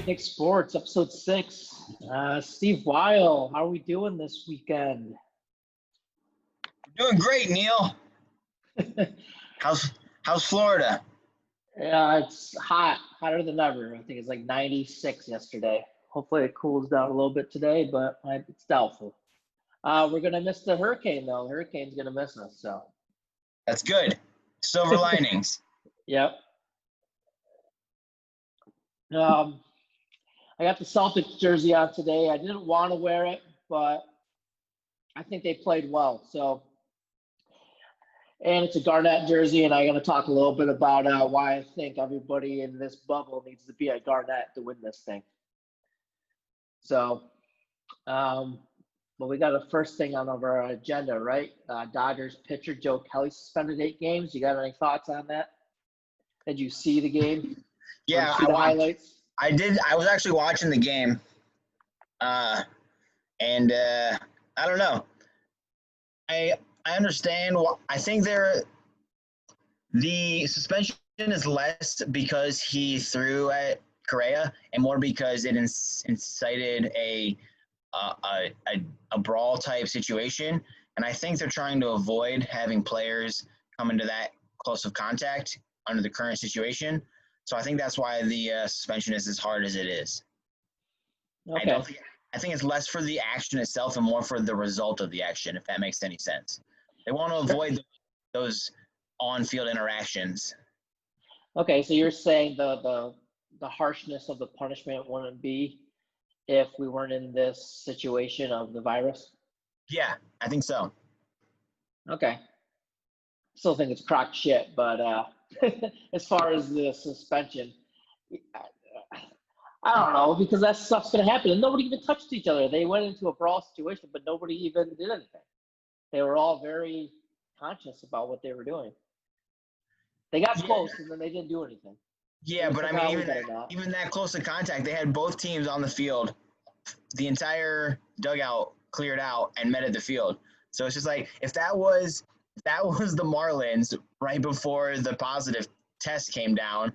right, Nick Sports, episode 6. Steve Weil, how are we doing this weekend? Doing great, Neil. How's Florida? Yeah, it's hot, hotter than ever. I think it's like 96 yesterday. Hopefully it cools down a little bit today, but it's doubtful. We're gonna miss the hurricane though. The hurricane's gonna miss us, so. That's good. Silver linings. Yep. I got the Celtics jersey on today. I didn't want to wear it, but I think they played well. So, and it's a Garnett jersey, and I'm going to talk a little bit about why I think everybody in this bubble needs to be a Garnett to win this thing. So, but we got the first thing on our agenda, right? Dodgers pitcher Joe Kelly suspended 8 games. You got any thoughts on that? Did you see the game? Yeah, see the highlights? I did. I was actually watching the game, and I don't know. I understand. I think the suspension is less because he threw at Correa, and more because it incited a brawl type situation. And I think they're trying to avoid having players come into that close of contact under the current situation. So I think that's why the suspension is as hard as it is. Okay. I think it's less for the action itself and more for the result of the action, if that makes any sense. They want to avoid those on-field interactions. Okay, so you're saying the harshness of the punishment wouldn't be if we weren't in this situation of the virus? Yeah, I think so. Okay. Still think it's crock shit, but as far as the suspension, I don't know, because that stuff's going to happen. And nobody even touched each other. They went into a brawl situation, but nobody even did anything. They were all very conscious about what they were doing. They got close, and then they didn't do anything. Yeah, but I mean, even that close to contact, they had both teams on the field. The entire dugout cleared out and met at the field. So it's just like, if that was the Marlins right before the positive test came down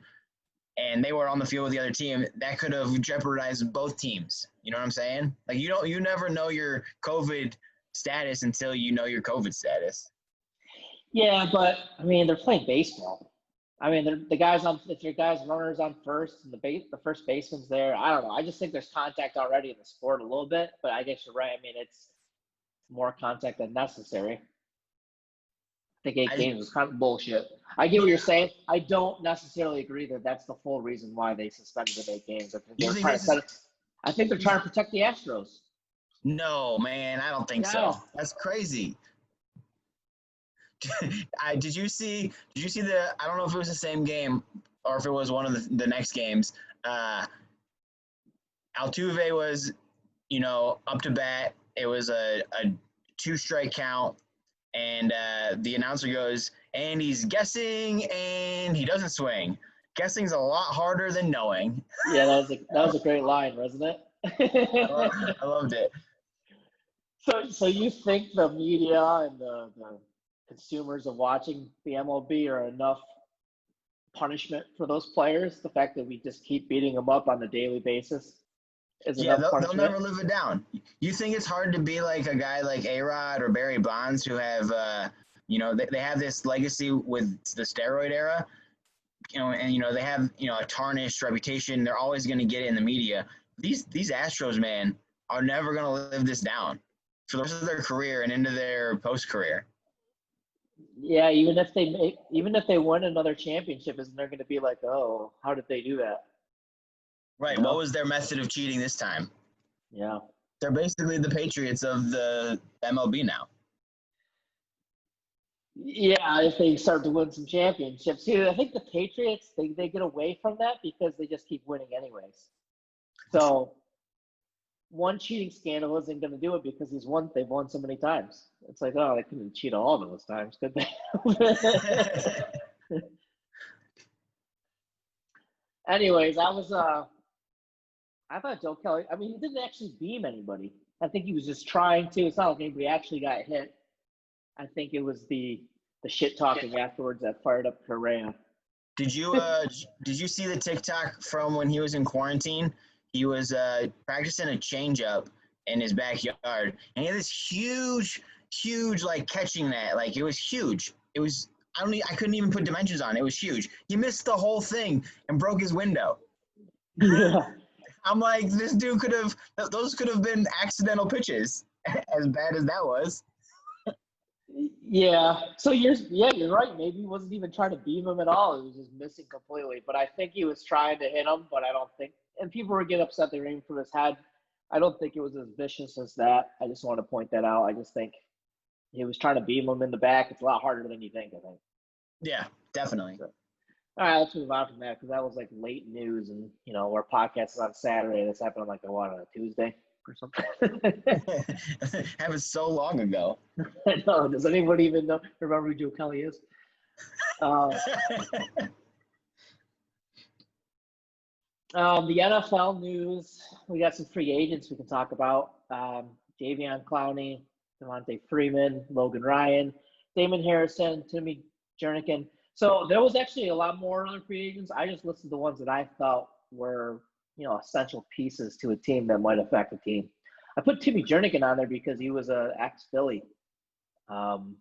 and they were on the field with the other team, that could have jeopardized both teams. You know what I'm saying? Like, you never know your COVID status until you know your COVID status. Yeah, but I mean, they're playing baseball. I mean, if your guys runners on first and the first baseman's there, I don't know. I just think there's contact already in the sport a little bit, but I guess you're right. I mean, it's more contact than necessary. I think 8 games is kind of bullshit. I get what you're saying. I don't necessarily agree that that's the full reason why they suspended the 8 games. I think they're trying to protect the Astros. No, man, I don't think so. That's crazy. Did you see I don't know if it was the same game or if it was one of the next games. Altuve was, up to bat. It was a 2-strike count, and the announcer goes, and he's guessing, and he doesn't swing. Guessing's a lot harder than knowing. Yeah, that was a great line, wasn't it? I loved it. So you think the media and the consumers of watching the MLB are enough punishment for those players? The fact that we just keep beating them up on a daily basis is enough punishment? They'll never live it down. You think it's hard to be like a guy like A-Rod or Barry Bonds who have, they have this legacy with the steroid era, and they have, a tarnished reputation. They're always going to get it in the media. These Astros, man, are never going to live this down for the rest of their career and into their post-career. Yeah, even if they win another championship, isn't there going to be like, oh, how did they do that? Right. What was their method of cheating this time? Yeah. They're basically the Patriots of the MLB now. Yeah, if they start to win some championships. See, I think the Patriots, they get away from that because they just keep winning anyways. So one cheating scandal isn't going to do it because they've won so many times. It's like, oh, they couldn't cheat all those times, could they? Anyways, I thought Joe Kelly, I mean, he didn't actually beam anybody. I think he was just trying to. It's not like anybody actually got hit. I think it was the shit talking afterwards that fired up Correa. Did you see the TikTok from when he was in quarantine? he was practicing a changeup in his backyard, and he had this huge like catching net. Like it was huge. It was I couldn't even put dimensions on it. It was huge. He missed the whole thing and broke his window. Yeah. I'm like, this dude those could have been accidental pitches, as bad as that was. Yeah. So you're right. Maybe he wasn't even trying to beam him at all. It was just missing completely. But I think he was trying to hit him, but I don't think and people were getting upset they were aiming for his head. I don't think it was as vicious as that. I just want to point that out. I just think he was trying to beam him in the back. It's a lot harder than you think, I think. Yeah, definitely. So, all right, let's move on from that because that was like late news, and our podcast is on Saturday. This happened on on a Tuesday or something. Happened so long ago. I know. Does anybody even remember who Joe Kelly is? The NFL news. We got some free agents we can talk about. Jadeveon Clowney, Devontae Freeman, Logan Ryan, Damon Harrison, Timmy Jernigan. So there was actually a lot more other free agents. I just listed the ones that I felt were, essential pieces to a team that might affect the team. I put Timmy Jernigan on there because he was a ex-Philly DN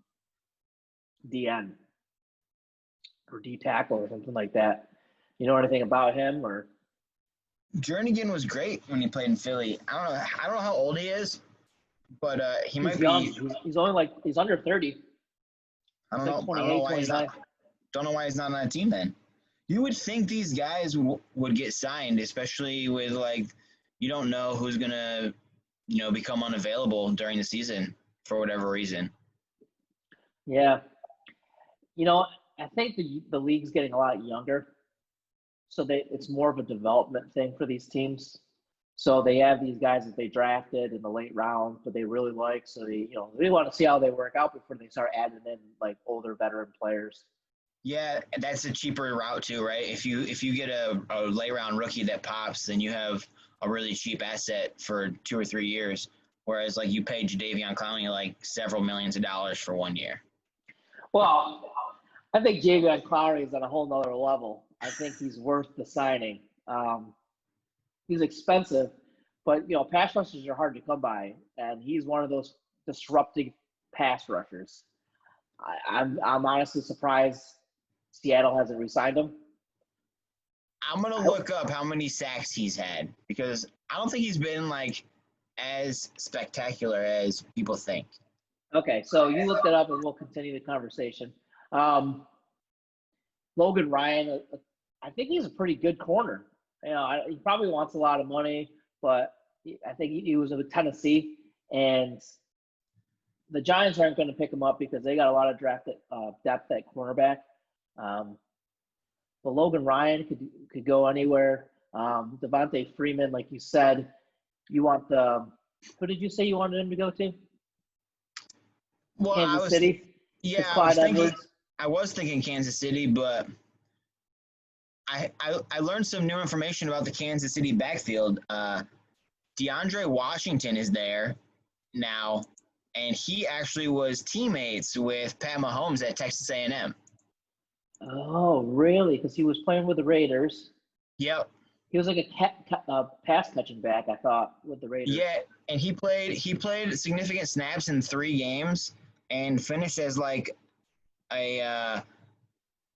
or D tackle or something like that. You know anything about him or? Jernigan was great when he played in Philly. I don't know how old he is, but he might young. be. He's only he's under 30. I don't know. 28, I don't know why 29. he's not. Don't know why he's not on a team then. You would think these guys would get signed, especially with you don't know who's gonna become unavailable during the season for whatever reason. Yeah, I think the league's getting a lot younger, so it's more of a development thing for these teams. So they have these guys that they drafted in the late round, but they really like. So they want to see how they work out before they start adding in older veteran players. Yeah, that's a cheaper route too, right? If you get a late round rookie that pops, then you have a really cheap asset for 2 or 3 years. Whereas you pay Jadeveon Clowney several millions of dollars for 1 year. Well, I think Jadeveon Clowney is on a whole nother level. I think he's worth the signing. He's expensive, but pass rushers are hard to come by, and he's one of those disrupting pass rushers. I'm honestly surprised Seattle hasn't re-signed him. I'm gonna look up how many sacks he's had because I don't think he's been as spectacular as people think. Okay, so you looked it up, and we'll continue the conversation. Logan Ryan, I think he's a pretty good corner. He probably wants a lot of money, but I think he was with Tennessee, and the Giants aren't going to pick him up because they got a lot of draft depth at cornerback. But Logan Ryan could go anywhere. Devontae Freeman, like you said, you want who did you say you wanted him to go to? Well, Kansas City? Yeah, I was thinking Kansas City, but I learned some new information about the Kansas City backfield. DeAndre Washington is there now, and he actually was teammates with Pat Mahomes at Texas A&M. Oh, really? Because he was playing with the Raiders. Yep. He was like a pass catching back, I thought, with the Raiders. Yeah, and he played significant snaps in 3 games and finished as a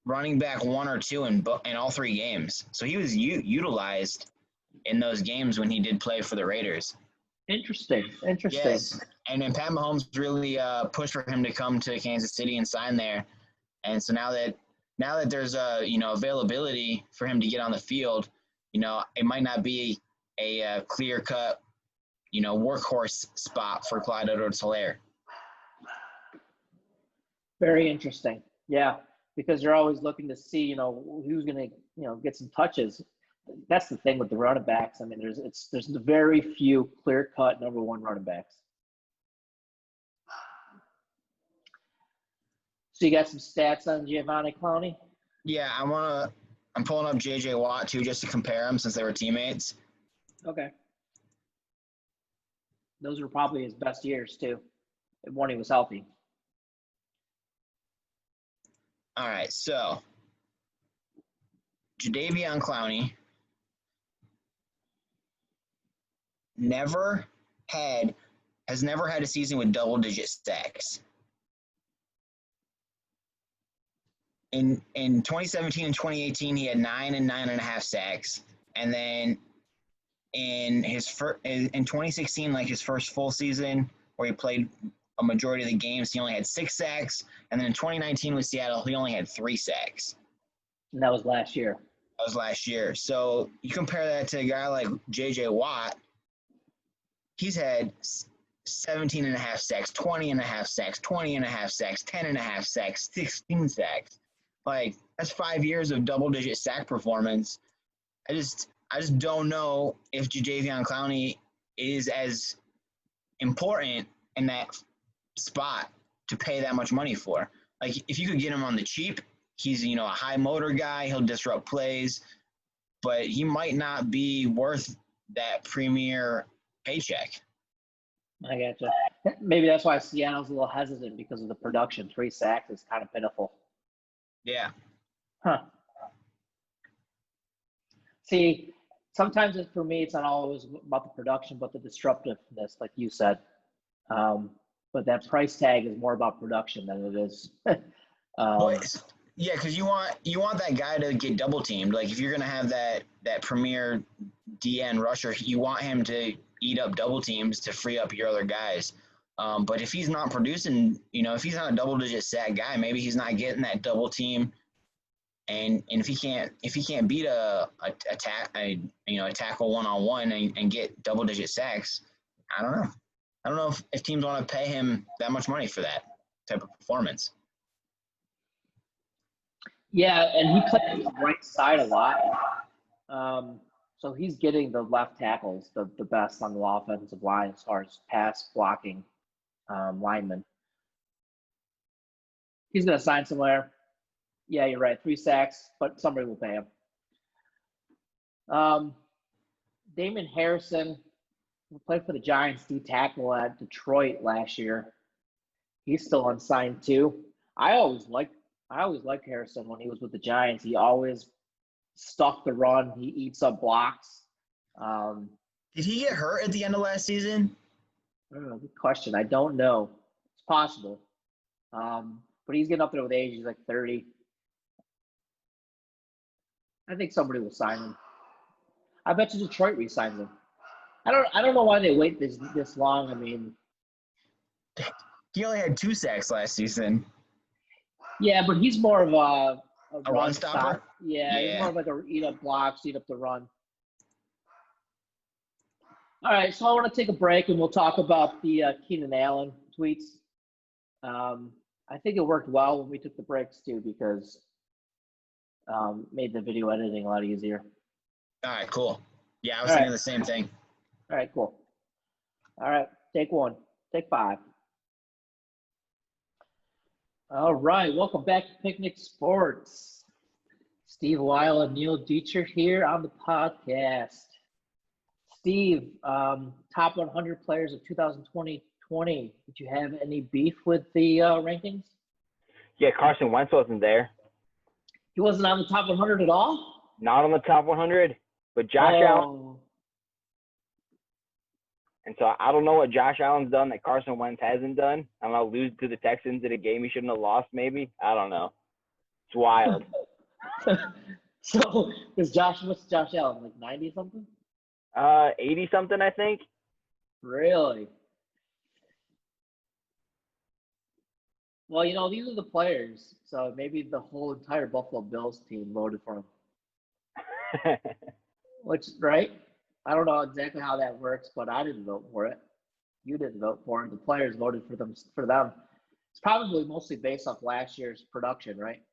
running back 1 or 2 in all 3 games. So he was utilized in those games when he did play for the Raiders. Interesting. Yes, and then Pat Mahomes really pushed for him to come to Kansas City and sign there. And so now that there's availability for him to get on the field, it might not be a clear cut, workhorse spot for Clyde Edwards-Helaire. Very interesting. Yeah, because you're always looking to see, who's going to, get some touches. That's the thing with the running backs. I mean, there's very few clear-cut number 1 running backs. So you got some stats on Jadeveon Clowney? Yeah, I'm pulling up J.J. Watt too, just to compare them since they were teammates. Okay. Those were probably his best years too, when he was healthy. All right, so Jadeveon Clowney has never had a season with double-digit sacks. In 2017 and 2018, he had 9 and 9.5 sacks, and then in 2016, like his first full season where he played a majority of the games, he only had 6 sacks, and then in 2019 with Seattle, he only had 3 sacks. And that was last year. So you compare that to a guy like J.J. Watt, he's had 17.5 sacks, 20.5 sacks, 20.5 sacks, 10.5 sacks, 16 sacks. Like, that's 5 years of double-digit sack performance. I just don't know if Jadeveon Clowney is as important in that spot to pay that much money for. Like, if you could get him on the cheap, he's, a high motor guy. He'll disrupt plays, but he might not be worth that premier paycheck. I gotcha. Maybe that's why Seattle's a little hesitant because of the production. 3 sacks is kind of pitiful. Yeah. Huh. See, sometimes for me, it's not always about the production, but the disruptiveness, like you said. But that price tag is more about production than it is. Yeah, because you want that guy to get double teamed. Like, if you're gonna have that premier DN rusher, you want him to eat up double teams to free up your other guys. But if he's not producing, if he's not a double digit sack guy, maybe he's not getting that double team. And if he can't beat a tackle 1-on-1 and get double digit sacks, I don't know. I don't know if teams want to pay him that much money for that type of performance. Yeah, and he plays the right side a lot. So he's getting the left tackles the best on the offensive line as far as pass blocking linemen. He's going to sign somewhere. Yeah, you're right. 3 sacks, but somebody will pay him. Damon Harrison, who played for the Giants, D tackle at Detroit last year. He's still unsigned too. I always liked Harrison when he was with the Giants. He always stuck the run. He eats up blocks. Did he get hurt at the end of last season? I don't know. Good question. I don't know. It's possible. But he's getting up there with age. He's like 30. I think somebody will sign him. I bet you Detroit re-signs him. I don't know why they wait this long. I mean, he only had 2 sacks last season. Yeah, but he's more of a run stopper. Yeah, he's more of like a eat up blocks, eat up the run. All right, so I want to take a break and we'll talk about the Keenan Allen tweets. I think it worked well when we took the breaks too because made the video editing a lot easier. All right, cool. Yeah, I was thinking the same thing. All right, cool. All right, take 1. Take 5. All right, welcome back to Picnic Sports. Steve Weil and Neil Dietrich here on the podcast. Steve, top 100 players of 2020. Did you have any beef with the rankings? Yeah, Carson Wentz wasn't there. He wasn't on the top 100 at all? Not on the top 100, but Josh Allen. And so I don't know what Josh Allen's done that Carson Wentz hasn't done. I don't know, lose to the Texans in a game he shouldn't have lost maybe. I don't know. It's wild. So what's Josh Allen, like 90-something? 80-something, I think. Really? Well, these are the players, so maybe the whole entire Buffalo Bills team voted for him. Which, right? I don't know exactly how that works, but I didn't vote for it. You didn't vote for it. The players voted for them. It's probably mostly based off last year's production, right?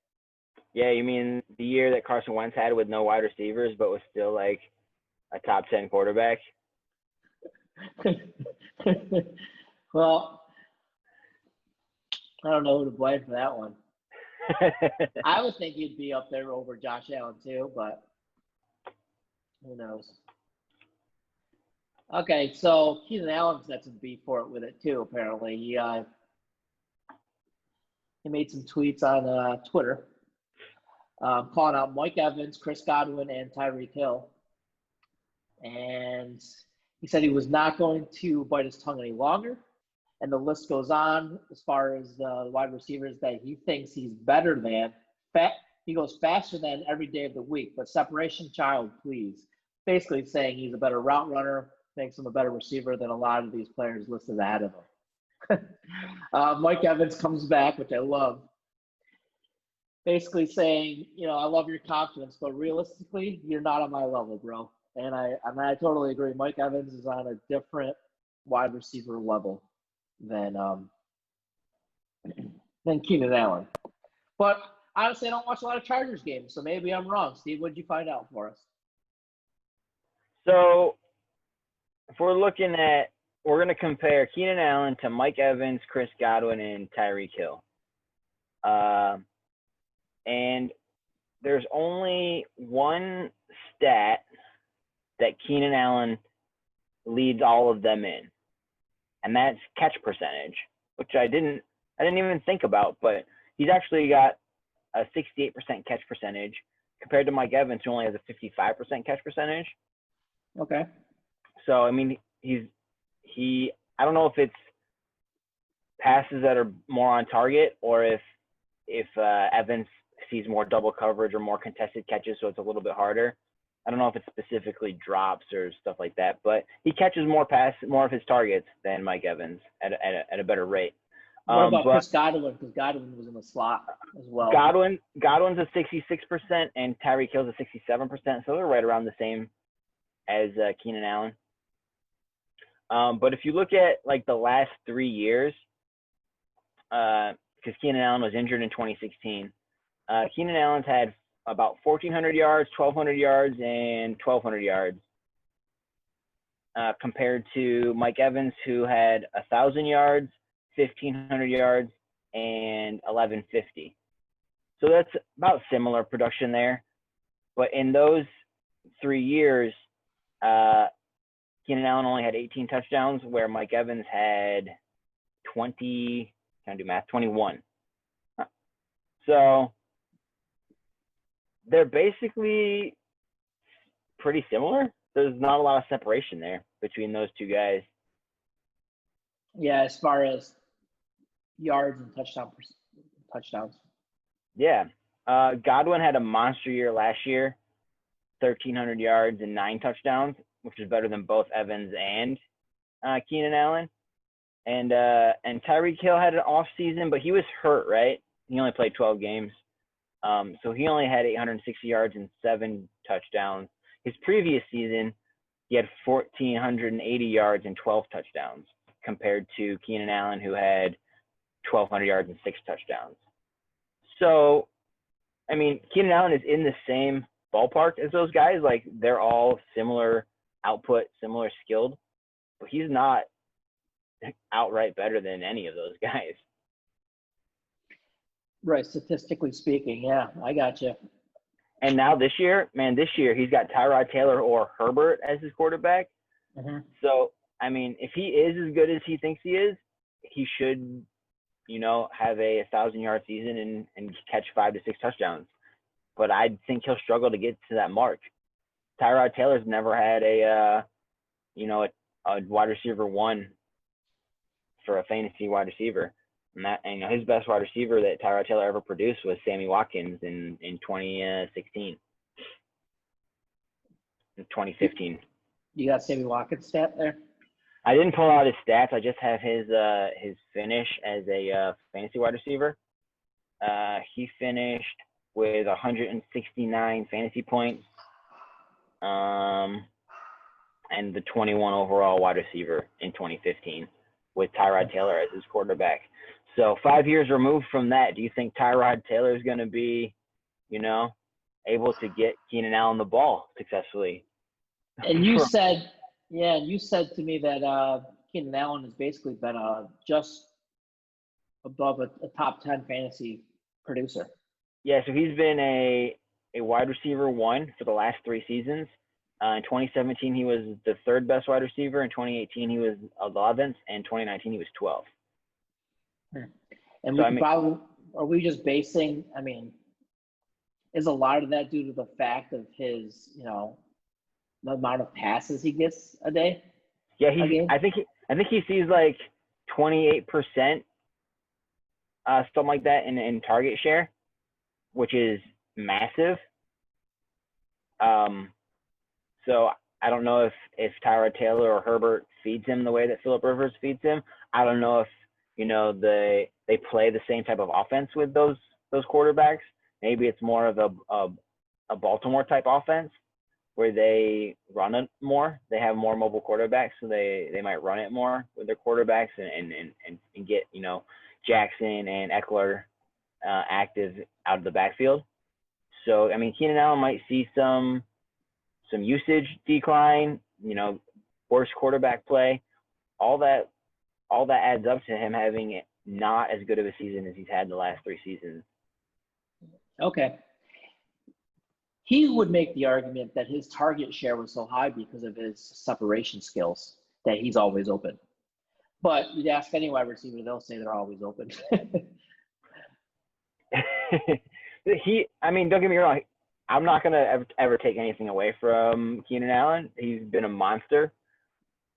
Yeah, you mean the year that Carson Wentz had with no wide receivers, but was still like a top 10 quarterback? Well, I don't know who to blame for that one. I would think he'd be up there over Josh Allen too, but who knows? Okay, so Keenan Allen's got some beef for it with it too. Apparently, he made some tweets on Twitter, calling out Mike Evans, Chris Godwin, and Tyreek Hill, and He said he was not going to bite his tongue any longer. And the list goes on as far as the wide receivers that he thinks he's better than. He goes faster than every day of the week, but separation child, please. Basically saying he's a better route runner, makes him a better receiver than a lot of these players listed ahead of him. Mike Evans comes back, which I love. Basically saying, I love your confidence, but realistically, you're not on my level, bro. And I totally agree. Mike Evans is on a different wide receiver level than Keenan Allen. But honestly, I don't watch a lot of Chargers games, so maybe I'm wrong. Steve, what did you find out for us? So if we're going to compare Keenan Allen to Mike Evans, Chris Godwin, and Tyreek Hill. And there's only one stat that Keenan Allen leads all of them in, and that's catch percentage, which I didn't even think about, but he's actually got a 68% catch percentage compared to Mike Evans, who only has a 55% catch percentage. Okay. So, I mean, I don't know if it's passes that are more on target or if Evans sees more double coverage or more contested catches, so it's a little bit harder. I don't know if it's specifically drops or stuff like that, but he catches more of his targets than Mike Evans at a better rate. What about Chris Godwin? Because Godwin was in the slot as well. Godwin's a 66% and Tyreek Hill's a 67%, so they're right around the same as Keenan Allen. But if you look at like the last 3 years, because Keenan Allen was injured in 2016, Keenan Allen's had about 1,400 yards, 1,200 yards, and 1,200 yards compared to Mike Evans, who had 1,000 yards, 1,500 yards, and 1,150. So that's about similar production there. But in those 3 years, Keenan Allen only had 18 touchdowns, where Mike Evans had 21. So they're basically pretty similar. There's not a lot of separation there between those two guys. Yeah, as far as yards and touchdowns. Yeah. Godwin had a monster year last year, 1,300 yards and 9 touchdowns, which is better than both Evans and Keenan Allen. And Tyreek Hill had an off season, but he was hurt, right? He only played 12 games. So he only had 860 yards and 7 touchdowns. His previous season, he had 1,480 yards and 12 touchdowns compared to Keenan Allen, who had 1,200 yards and 6 touchdowns. So, I mean, Keenan Allen is in the same ballpark as those guys. Like, they're all similar output, similar skilled, but he's not outright better than any of those guys. Right, statistically speaking, yeah, I got you. And now this year, he's got Tyrod Taylor or Herbert as his quarterback. Mm-hmm. So, I mean, if he is as good as he thinks he is, he should, have a 1,000-yard season and catch 5 to 6 touchdowns. But I think he'll struggle to get to that mark. Tyrod Taylor's never had a wide receiver 1 for a fantasy wide receiver. And his best wide receiver that Tyrod Taylor ever produced was Sammy Watkins in 2016. In 2015. You got Sammy Watkins stat there? I didn't pull out his stats. I just have his finish as a fantasy wide receiver. He finished with 169 fantasy points, and the 21 overall wide receiver in 2015 with Tyrod Taylor as his quarterback. So 5 years removed from that, do you think Tyrod Taylor is going to be, able to get Keenan Allen the ball successfully? And you said to me that Keenan Allen has basically been just above a top 10 fantasy producer. Yeah, so he's been a wide receiver 1 for the last 3 seasons. In 2017, he was the 3rd best wide receiver. In 2018, he was 11th. And 2019, he was 12th. And are we just basing, is a lot of that due to the fact of his, the amount of passes he gets a day? Yeah, a game. I think he sees like 28%, something like that in target share, which is massive. So I don't know if Tyrod Taylor or Herbert feeds him the way that Philip Rivers feeds him. I don't know if they play the same type of offense with those quarterbacks. Maybe it's more of a Baltimore type offense where they run it more. They have more mobile quarterbacks, so they might run it more with their quarterbacks and get Jackson and Eckler active out of the backfield. So I mean, Keenan Allen might see some usage decline, worse quarterback play. All that adds up to him having not as good of a season as he's had the last 3 seasons. Okay. He would make the argument that his target share was so high because of his separation skills that he's always open. But you'd ask any wide receiver, they'll say they're always open. Don't get me wrong. I'm not going to ever take anything away from Keenan Allen. He's been a monster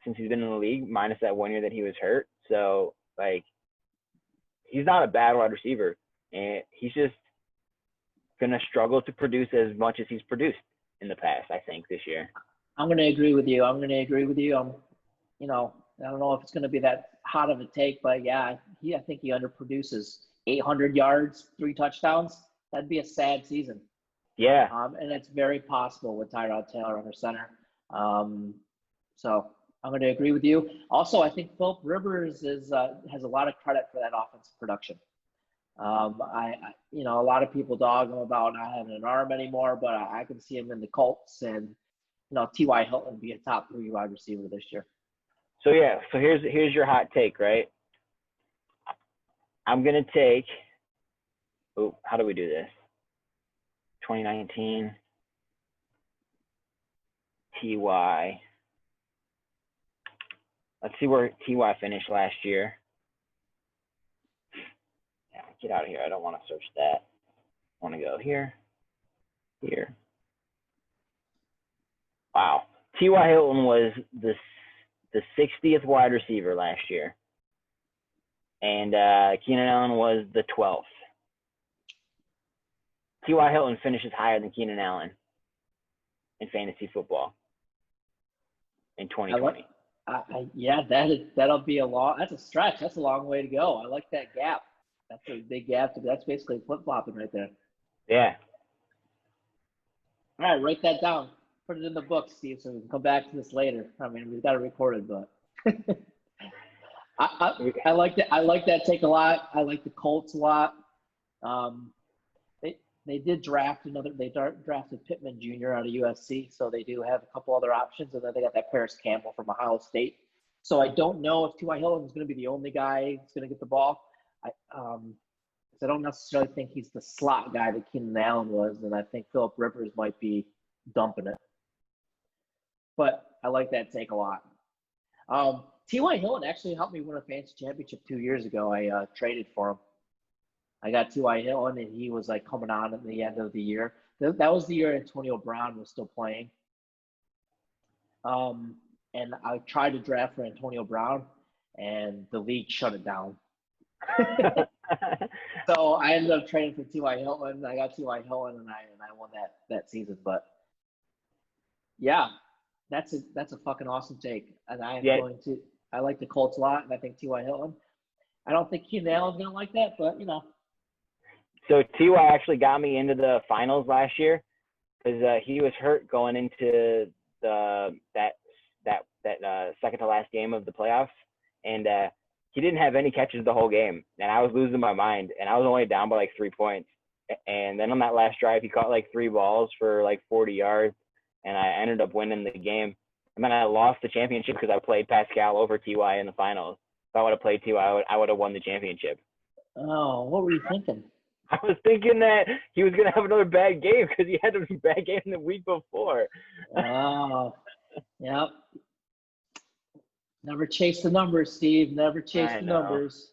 since he's been in the league, minus that 1 year that he was hurt. So, he's not a bad wide receiver. And he's just going to struggle to produce as much as he's produced in the past, I think, this year. I'm going to agree with you. I don't know if it's going to be that hot of a take, but yeah, I think he underproduces. 800 yards, 3 touchdowns. That'd be a sad season. Yeah. And it's very possible with Tyrod Taylor under center. So I'm going to agree with you. Also, I think Philip Rivers has a lot of credit for that offensive production. A lot of people dog him about not having an arm anymore, but I can see him in the Colts and, T.Y. Hilton be a top 3 wide receiver this year. So here's your hot take, right? I'm going to take, how do we do this? 2019 T.Y. Let's see where T.Y. finished last year. Yeah, get out of here. I don't want to search that. I want to go here. Wow. T.Y. Hilton was the 60th wide receiver last year. And Keenan Allen was the 12th. T.Y. Hilton finishes higher than Keenan Allen in fantasy football in 2020. That'll be that's a stretch. That's a long way to go. I like that gap. That's a big gap. That's basically flip-flopping right there. Yeah. All right, write that down. Put it in the book, Steve, so we can come back to this later. I mean, we've got it recorded, but I like that. I like that take a lot. I like the Colts a lot. They did draft they drafted Pittman Jr. out of USC, so they do have a couple other options, and then they got that Paris Campbell from Ohio State. So I don't know if T.Y. Hilton is going to be the only guy who's going to get the ball. I don't necessarily think he's the slot guy that Keenan Allen was, and I think Philip Rivers might be dumping it. But I like that take a lot. T.Y. Hilton actually helped me win a fantasy championship 2 years ago. I traded for him. I got T.Y. Hilton, and he was coming on at the end of the year. That was the year Antonio Brown was still playing. And I tried to draft for Antonio Brown, and the league shut it down. So I ended up trading for T.Y. Hilton. I got T.Y. Hilton, and I won that season. But yeah, that's a fucking awesome take. And I like the Colts a lot, and I think T.Y. Hilton. I don't think Keenan Allen's gonna like that, but So T.Y. actually got me into the finals last year because he was hurt going into that second to last game of the playoffs, and he didn't have any catches the whole game, and I was losing my mind, and I was only down by 3 points. And then on that last drive, he caught 3 balls for 40 yards, and I ended up winning the game. And then I lost the championship because I played Pascal over T.Y. in the finals. If I would have played T.Y., I would have won the championship. Oh, what were you thinking? I was thinking that he was going to have another bad game because he had a bad game the week before. Oh, yep. Never chase the numbers, Steve. Never chase the numbers.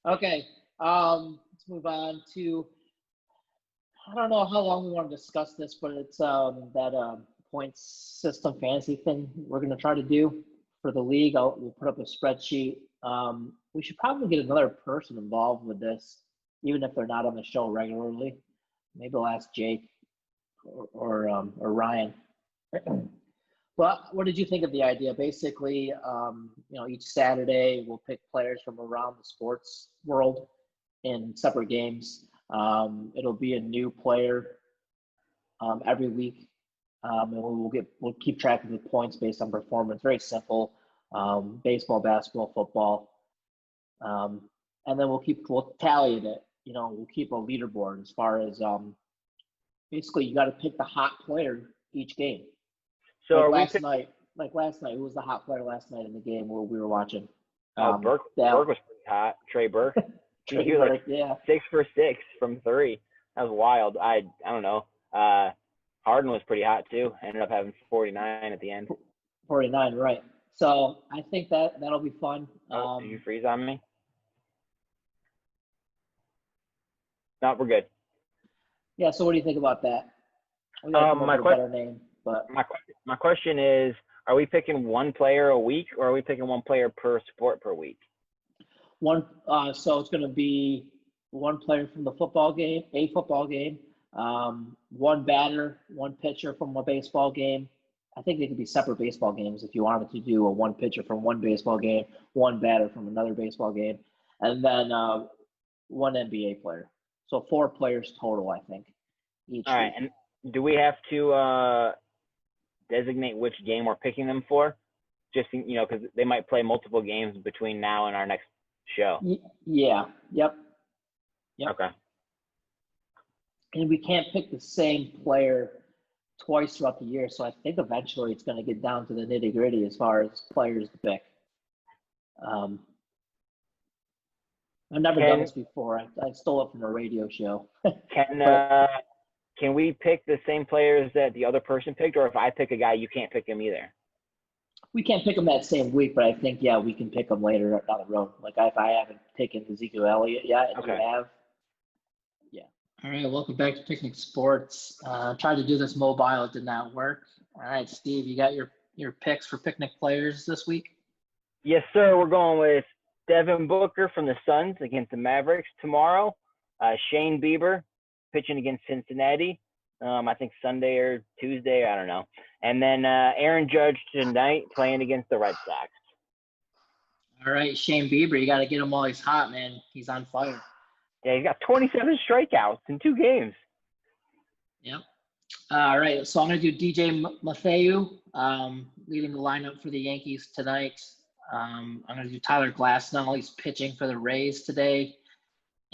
Okay, let's move on to – I don't know how long we want to discuss this, but it's that points system fantasy thing we're going to try to do for the league. We'll put up a spreadsheet. We should probably get another person involved with this, even if they're not on the show regularly. Maybe I'll ask Jake or Ryan. Well, what did you think of the idea? Basically, each Saturday we'll pick players from around the sports world in separate games. It'll be a new player every week, and we'll keep track of the points based on performance. Very simple. Baseball, basketball, football, and then we'll tally it. We'll keep a leaderboard as far as basically you got to pick the hot player each game. So last night, who was the hot player last night in the game where we were watching? Burke was pretty hot. Trey Burke. Trey He was Burke, yeah. 6 for 6 from 3. That was wild. I don't know. Harden was pretty hot too. Ended up having 49 at the end. 49, right. So I think that'll be fun. Did you freeze on me? No, we're good. Yeah, so what do you think about that? We gotta come up with a better name, but my question is, are we picking one player a week, or are we picking one player per sport per week? So it's going to be one player from the football game, one batter, one pitcher from a baseball game. I think they could be separate baseball games if you wanted to do a one pitcher from one baseball game, one batter from another baseball game, and then one NBA player. So 4 players total, I think, each All right, week. and do we have to designate which game we're picking them for? Just, because they might play multiple games between now and our next show. Yeah. Yep. Okay. And we can't pick the same player twice throughout the year, so I think eventually it's going to get down to the nitty-gritty as far as players to pick. I've never done this before. I stole it from a radio show. Can we pick the same players that the other person picked, or if I pick a guy, you can't pick him either? We can't pick them that same week, but I think, we can pick them later down the road. Like if I haven't taken Ezekiel Elliott yet, and Okay. you have. Yeah. All right, welcome back to Picnic Sports. Tried to do this mobile, it did not work. All right, Steve, you got your picks for Picnic players this week? Yes, sir. We're going with Devin Booker from the Suns against the Mavericks tomorrow. Shane Bieber pitching against Cincinnati. I think Sunday or Tuesday, I don't know. And then Aaron Judge tonight playing against the Red Sox. All right, Shane Bieber, you got to get him while he's hot, man. He's on fire. Yeah, he's got 27 strikeouts in 2 games. Yep. All right, so I'm going to do DJ Matheu, leading the lineup for the Yankees tonight. I'm going to do Tyler Glasnow. He's pitching for the Rays today.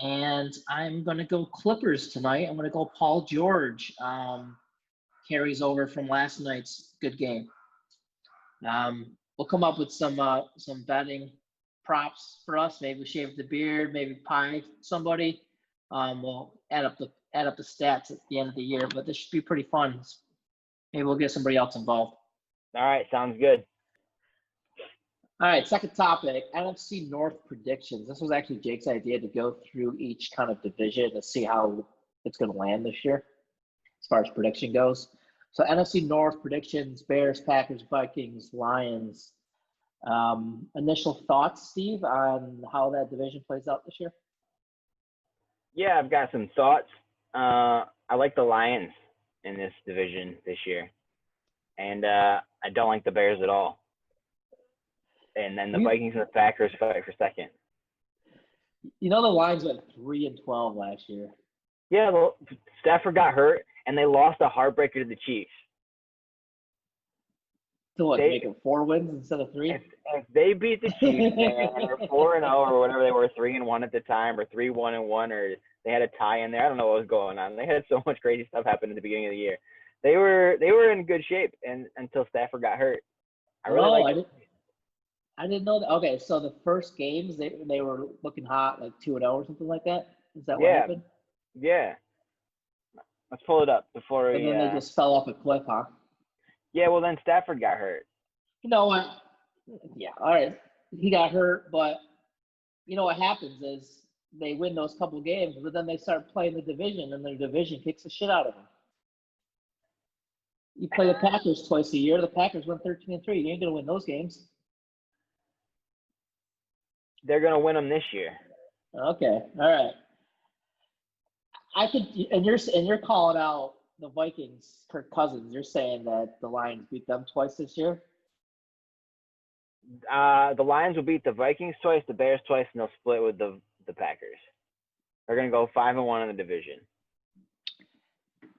And I'm going to go Clippers tonight. I'm going to go Paul George. Carries over from last night's good game. We'll come up with some betting props for us. Maybe shave the beard, maybe pie somebody. We'll add up the stats at the end of the year, but this should be pretty fun. Maybe we'll get somebody else involved. All right, sounds good. All right, second topic, NFC North predictions. This was actually Jake's idea to go through each kind of division to see how it's going to land this year as far as prediction goes. So NFC North predictions, Bears, Packers, Vikings, Lions. Initial thoughts, Steve, on how that division plays out this year? Yeah, I've got some thoughts. I like the Lions in this division this year. And I don't like the Bears at all. And then the Vikings and the Packers fight for second. The Lions went 3-12 last year. Yeah, well, Stafford got hurt, and they lost a heartbreaker to the Chiefs. So what, make it 4 wins instead of 3? If they beat the Chiefs, and were 4-0 or whatever they were, 3-1 at the time, or 3-1-1, or they had a tie in there. I don't know what was going on. They had so much crazy stuff happen at the beginning of the year. They were in good shape and until Stafford got hurt. I didn't know that. Okay, so the first games they were looking hot, like 2-0 or something like that. Is that what happened? Yeah. Let's pull it up before. And then they just fell off a cliff, huh? Yeah. Well, then Stafford got hurt. You know what? Yeah. All right. He got hurt, but what happens is they win those couple games, but then they start playing the division, and their division kicks the shit out of them. You play the Packers twice a year. The Packers win 13-3. You ain't gonna win those games. they're going to win them this year. Okay, all right. I could, and you're calling out the Vikings, Kirk Cousins. You're saying that the Lions beat them twice this year. The Lions will beat the Vikings twice, the Bears twice, and they'll split with the Packers. They're going to go 5-1 in the division.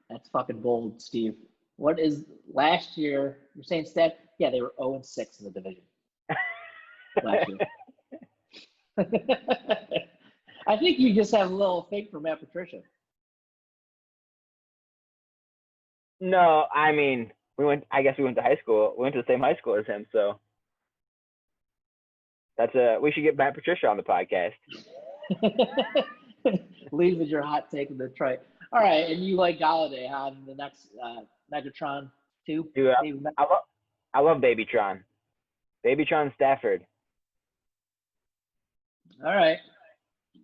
That's fucking bold, Steve. What is last year? You're saying stat? Yeah, they were 0-6 in the division last year. I think you just have a little thing for Matt Patricia. No, I mean, I guess we went to high school. We went to the same high school as him, so we should get Matt Patricia on the podcast. Leave with your hot take in Detroit. All right, and you like Galladay on the next Megatron too? Dude, I love Babytron. Babytron Stafford. All right.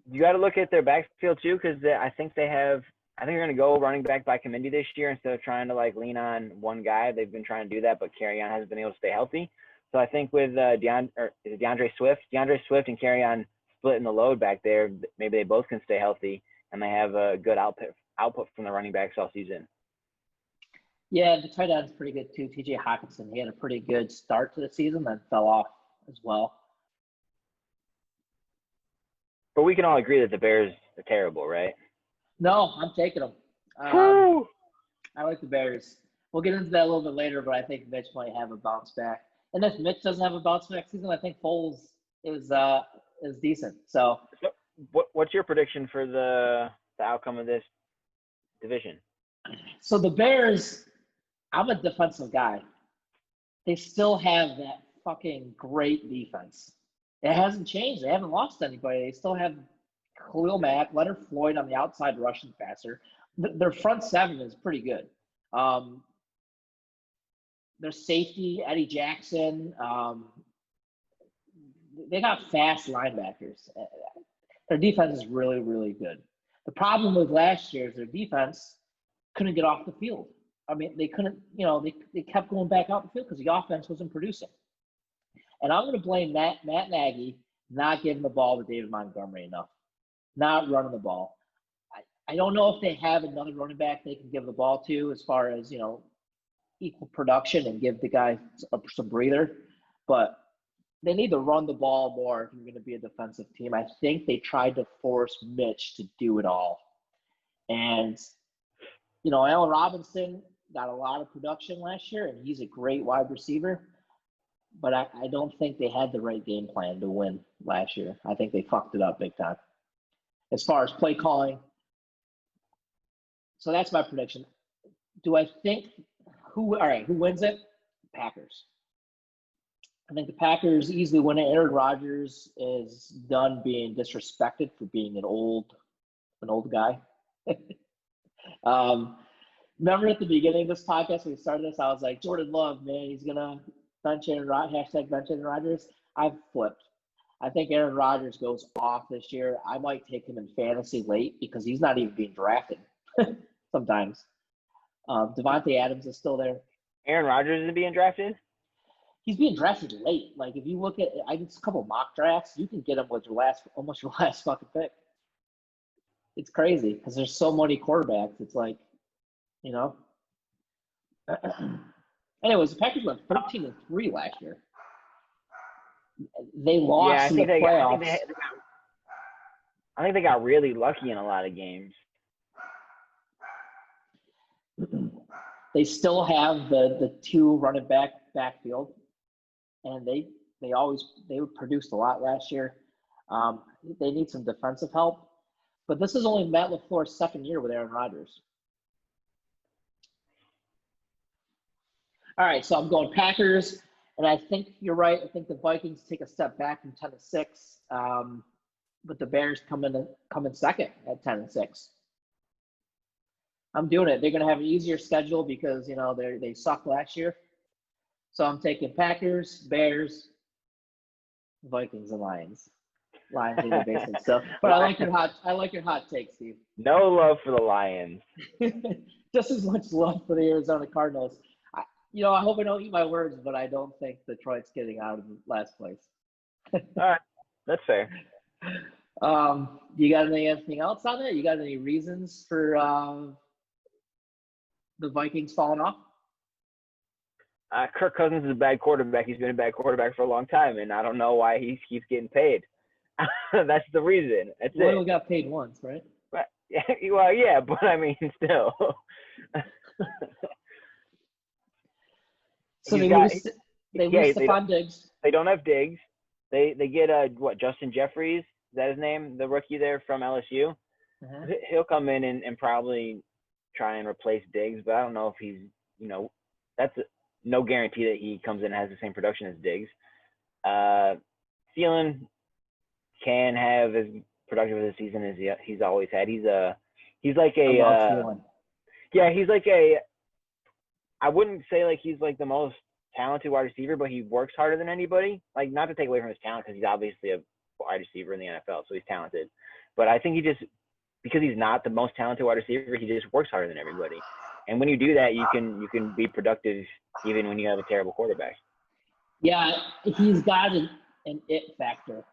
You got to look at their backfield too, because I think they're going to go running back by committee this year instead of trying to lean on one guy. They've been trying to do that, but Kerryon hasn't been able to stay healthy. So I think with DeAndre Swift and Kerryon splitting the load back there, maybe they both can stay healthy and they have a good output from the running backs all season. Yeah, the tight end's pretty good too. TJ Hockenson, he had a pretty good start to the season, then fell off as well. But we can all agree that the Bears are terrible, right? No, I'm taking them. I like the Bears. We'll get into that a little bit later, but I think Mitch might have a bounce back. And if Mitch doesn't have a bounce back season, I think Foles is decent. So, what's your prediction for the outcome of this division? So the Bears, I'm a defensive guy. They still have that fucking great defense. It hasn't changed. They haven't lost anybody. They still have Khalil Mack, Leonard Floyd on the outside rushing passer. Their front seven is pretty good. Their safety, Eddie Jackson. They got fast linebackers. Their defense is really, really good. The problem with last year is their defense couldn't get off the field. I mean, they couldn't, they kept going back out the field because the offense wasn't producing. And I'm going to blame Matt Nagy not giving the ball to David Montgomery enough, not running the ball. I don't know if they have another running back they can give the ball to as far as, equal production and give the guy some breather. But they need to run the ball more if you're going to be a defensive team. I think they tried to force Mitch to do it all. And, Allen Robinson got a lot of production last year, and he's a great wide receiver. But I don't think they had the right game plan to win last year. I think they fucked it up big time as far as play calling. So that's my prediction. Do I think who wins it? Packers. I think the Packers easily win it. Aaron Rodgers is done being disrespected for being an old guy. Remember at the beginning of this podcast when we started this, I was like, Jordan Love, man, he's gonna bench Aaron Rodgers. I've flipped. I think Aaron Rodgers goes off this year. I might take him in fantasy late because he's not even being drafted sometimes. Devontae Adams is still there. Aaron Rodgers is being drafted? He's being drafted late. Like, if you look at – I did a couple mock drafts. You can get him with almost your last fucking pick. It's crazy because there's so many quarterbacks. It's like, Anyways, the Packers went 13-3 last year. They lost in the playoffs. I think they got really lucky in a lot of games. They still have the two running backfield, and they produced a lot last year. They need some defensive help, but this is only Matt LaFleur's second year with Aaron Rodgers. All right, so I'm going Packers, and I think you're right. I think the Vikings take a step back from 10-6, but the Bears come in second at 10-6. I'm doing it. They're going to have an easier schedule because they sucked last year. So I'm taking Packers, Bears, Vikings, and Lions. Lions are the basic stuff. But I like your hot take, Steve. No love for the Lions. Just as much love for the Arizona Cardinals. I hope I don't eat my words, but I don't think Detroit's getting out of last place. All right. That's fair. You got anything else on it? You got any reasons for the Vikings falling off? Kirk Cousins is a bad quarterback. He's been a bad quarterback for a long time, and I don't know why he keeps getting paid. That's the reason. That's we it. only got paid once, right? But, well, yeah, but I mean, still. So they lose Stephon Diggs. They don't have Diggs. They get Justin Jeffries, is that his name? The rookie there from LSU. Uh-huh. He'll come in and probably try and replace Diggs, but I don't know if he's, that's no guarantee that he comes in and has the same production as Diggs. Thielen can have as productive as a season as he's always had. He's like a I wouldn't say like he's like the most talented wide receiver, but he works harder than anybody. Like, not to take away from his talent, because he's obviously a wide receiver in the NFL, so he's talented. But I think because he's not the most talented wide receiver, he just works harder than everybody. And when you do that, you can be productive even when you have a terrible quarterback. Yeah, he's got an it factor.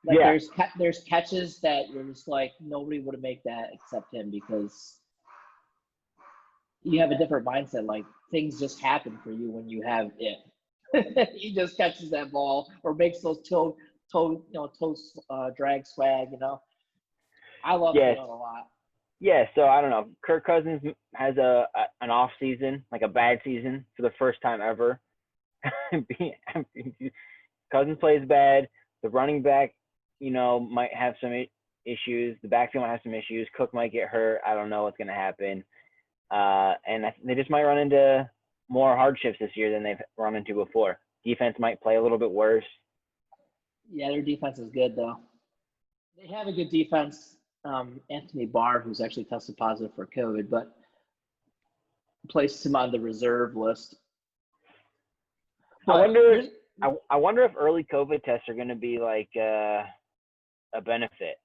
Like, yeah. There's catches that you're just like, nobody would have made that except him, because you have a different mindset. Like, things just happen for you when you have it. He just catches that ball or makes those toe drag swag. I love it a lot. Yeah, so I don't know. Kirk Cousins has an off season, like a bad season for the first time ever. Cousins plays bad. The running back, might have some issues. The backfield might have some issues. Cook might get hurt. I don't know what's going to happen. And they just might run into more hardships this year than they've run into before. Defense might play a little bit worse. Yeah, their defense is good, though. They have a good defense. Anthony Barr, who's actually tested positive for COVID, but placed him on the reserve list. I wonder if early COVID tests are going to be like a benefit.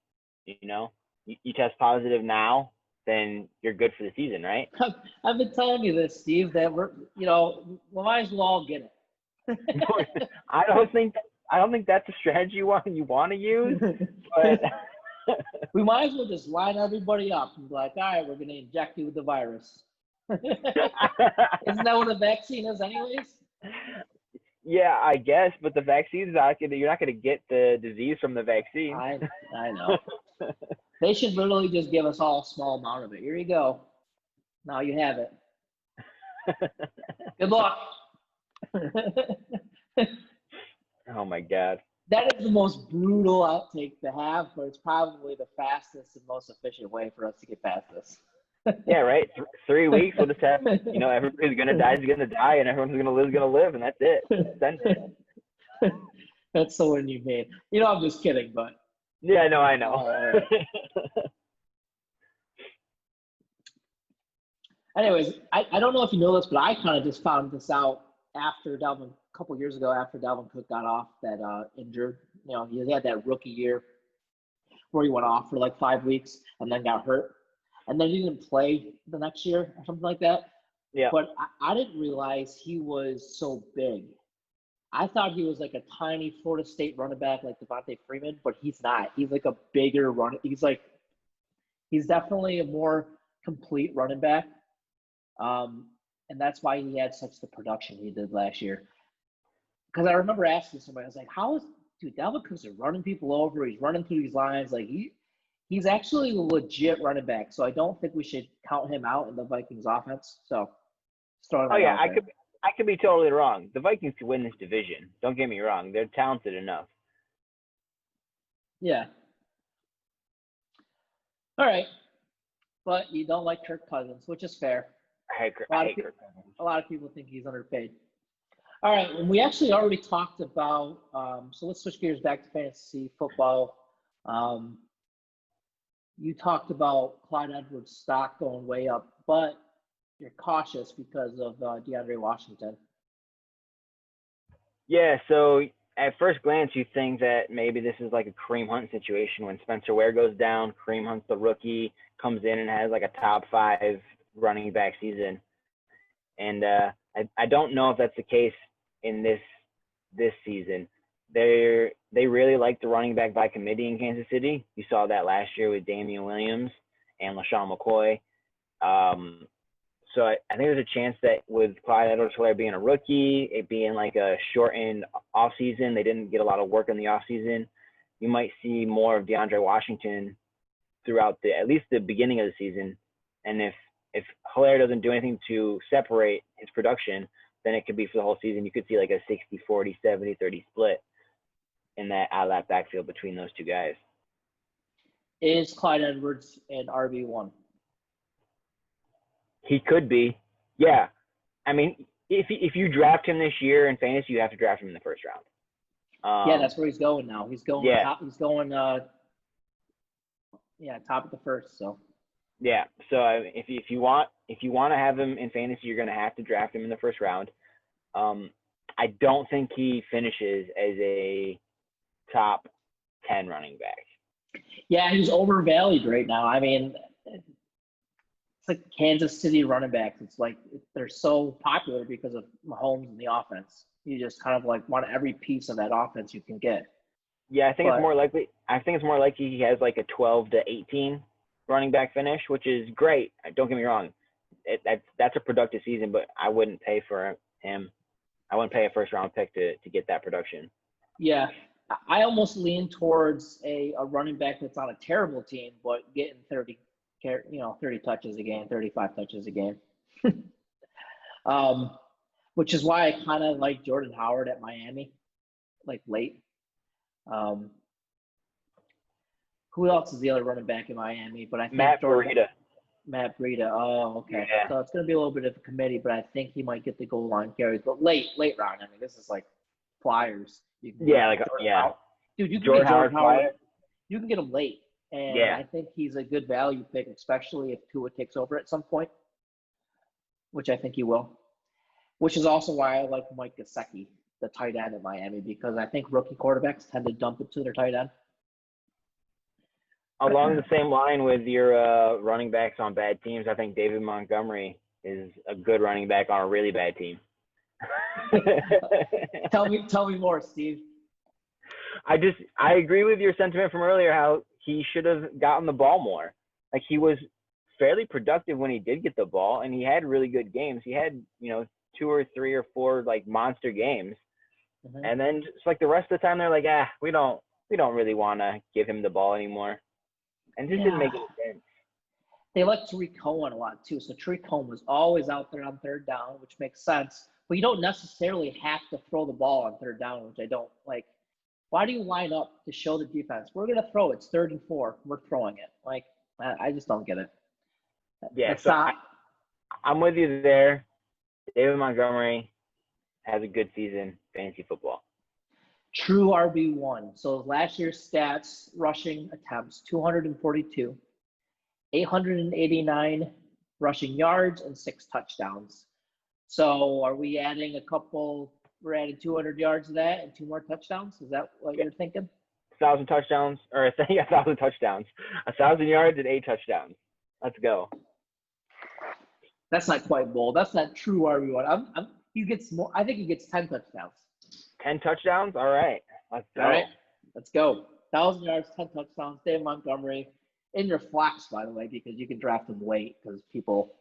You test positive now, then you're good for the season, right? I've been telling you this, Steve, that we might as well all get it. I don't think that's a strategy you want to use. But we might as well just line everybody up and be like, all right, we're going to inject you with the virus. Isn't that what a vaccine is, anyways? Yeah, I guess, but the vaccine's you're not going to get the disease from the vaccine. I know. They should literally just give us all a small amount of it. Here you go. Now you have it. Good luck. Oh, my God. That is the most brutal outtake to have, but it's probably the fastest and most efficient way for us to get past this. Yeah, right. 3 weeks, we'll just have, everybody's going to die is going to die, and everyone's going to live is going to live, and that's it. Send it. That's the one you made. I'm just kidding, but. Yeah, no, I know. Anyways, I don't know if you know this, but I kind of just found this out after a couple years ago, after Dalvin Cook got off that injured. He had that rookie year where he went off for like 5 weeks and then got hurt. And then he didn't play the next year or something like that. Yeah. But I didn't realize he was so big. I thought he was like a tiny Florida State running back like Devontae Freeman, but he's not. He's like a bigger runner. He's definitely a more complete running back. And that's why he had such the production he did last year. Because I remember asking somebody, I was like, Dalvin Cook's running people over. He's running through these lines. Like, he's actually a legit running back. So I don't think we should count him out in the Vikings offense. So, I could be totally wrong. The Vikings could win this division. Don't get me wrong. They're talented enough. Yeah. All right. But you don't like Kirk Cousins, which is fair. I hate Kirk Cousins. A lot of people think he's underpaid. All right. And we actually already talked about so let's switch gears back to fantasy football. You talked about Clyde Edwards' stock going way up, but you're cautious because of DeAndre Washington. Yeah, so at first glance, you think that maybe this is like a Kareem Hunt situation. When Spencer Ware goes down, Kareem Hunt's the rookie, comes in and has like a top 5 running back season. And I don't know if that's the case in this season. They really like the running back by committee in Kansas City. You saw that last year with Damian Williams and LaShawn McCoy. So I think there's a chance that with Clyde Edwards-Helaire being a rookie, it being like a shortened offseason, they didn't get a lot of work in the offseason. You might see more of DeAndre Washington throughout at least the beginning of the season. And if Helaire doesn't do anything to separate his production, then it could be for the whole season. You could see like a 60-40, 70-30 split out of that backfield between those two guys. Is Clyde Edwards an RB1? He could be. Yeah. I mean, if you draft him this year in fantasy, you have to draft him in the first round. Yeah, that's where he's going now. He's going top. He's going top of the first. So. Yeah. So if you want to have him in fantasy, you're going to have to draft him in the first round. I don't think he finishes as a top 10 running back. Yeah, he's overvalued right now. I mean, it's like Kansas City running backs. It's like they're so popular because of Mahomes and the offense. You just kind of like want every piece of that offense you can get. Yeah, I think it's more likely he has like a 12 to 18 running back finish, which is great. Don't get me wrong. That's a productive season, but I wouldn't pay for him. I wouldn't pay a first round pick to get that production. Yeah. I almost lean towards a running back that's on a terrible team, but getting 30 touches a game, 35 touches a game. Which is why I kind of like Jordan Howard at Miami, like late. Who else is the other running back in Miami? But I think Matt Breida. Matt Breida. Oh, okay. Yeah. So it's going to be a little bit of a committee, but I think he might get the goal line carries. But late round. I mean, this is like Flyers. Dude, you can Jordan get Jordan Howard. You can get him late, and I think he's a good value pick, especially if Tua takes over at some point, which I think he will. Which is also why I like Mike Gesicki, the tight end at Miami, because I think rookie quarterbacks tend to dump it to their tight end. Along the same line with your running backs on bad teams, I think David Montgomery is a good running back on a really bad team. Tell me more, Steve. I agree with your sentiment from earlier, how he should have gotten the ball more. Like, he was fairly productive when he did get the ball, and he had really good games. He had, 2 or 3 or 4 like monster games. Mm-hmm. And then just like the rest of the time they're like, we don't really want to give him the ball anymore. And this didn't make any sense. They like Tariq Cohen a lot too. So Tariq Cohen was always out there on third down, which makes sense. But you don't necessarily have to throw the ball on third down, which I don't like. Why do you line up to show the defense? We're going to throw it. It's 3rd and 4. We're throwing it. Like, I just don't get it. Yeah, I'm with you there. David Montgomery has a good season, fantasy football. True RB1. So last year's stats, rushing attempts, 242, 889 rushing yards, and 6 touchdowns. So are we adding we're adding 200 yards to that and 2 more touchdowns? Is that what you're thinking? 1,000 touchdowns, or 1,000 touchdowns. 1,000 yards and 8 touchdowns. Let's go. That's not quite bold. That's not true RB1. He gets more. I think he gets 10 touchdowns. 10 touchdowns? All right. Let's go. All right. Let's go. 1,000 yards, 10 touchdowns. David Montgomery in your flex, by the way, because you can draft him late because people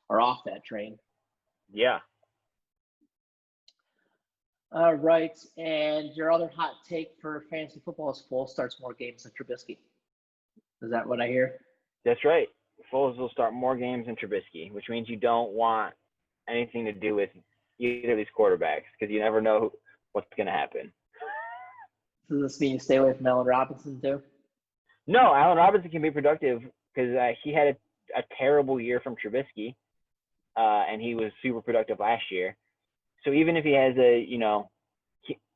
are off that train. Yeah. All right. And your other hot take for fantasy football is Foles starts more games than Trubisky. Is that what I hear? That's right. Foles will start more games than Trubisky, which means you don't want anything to do with either of these quarterbacks because you never know what's going to happen. Does this mean you stay away from Allen Robinson too? No, Allen Robinson can be productive because he had a terrible year from Trubisky, and he was super productive last year. So even if he has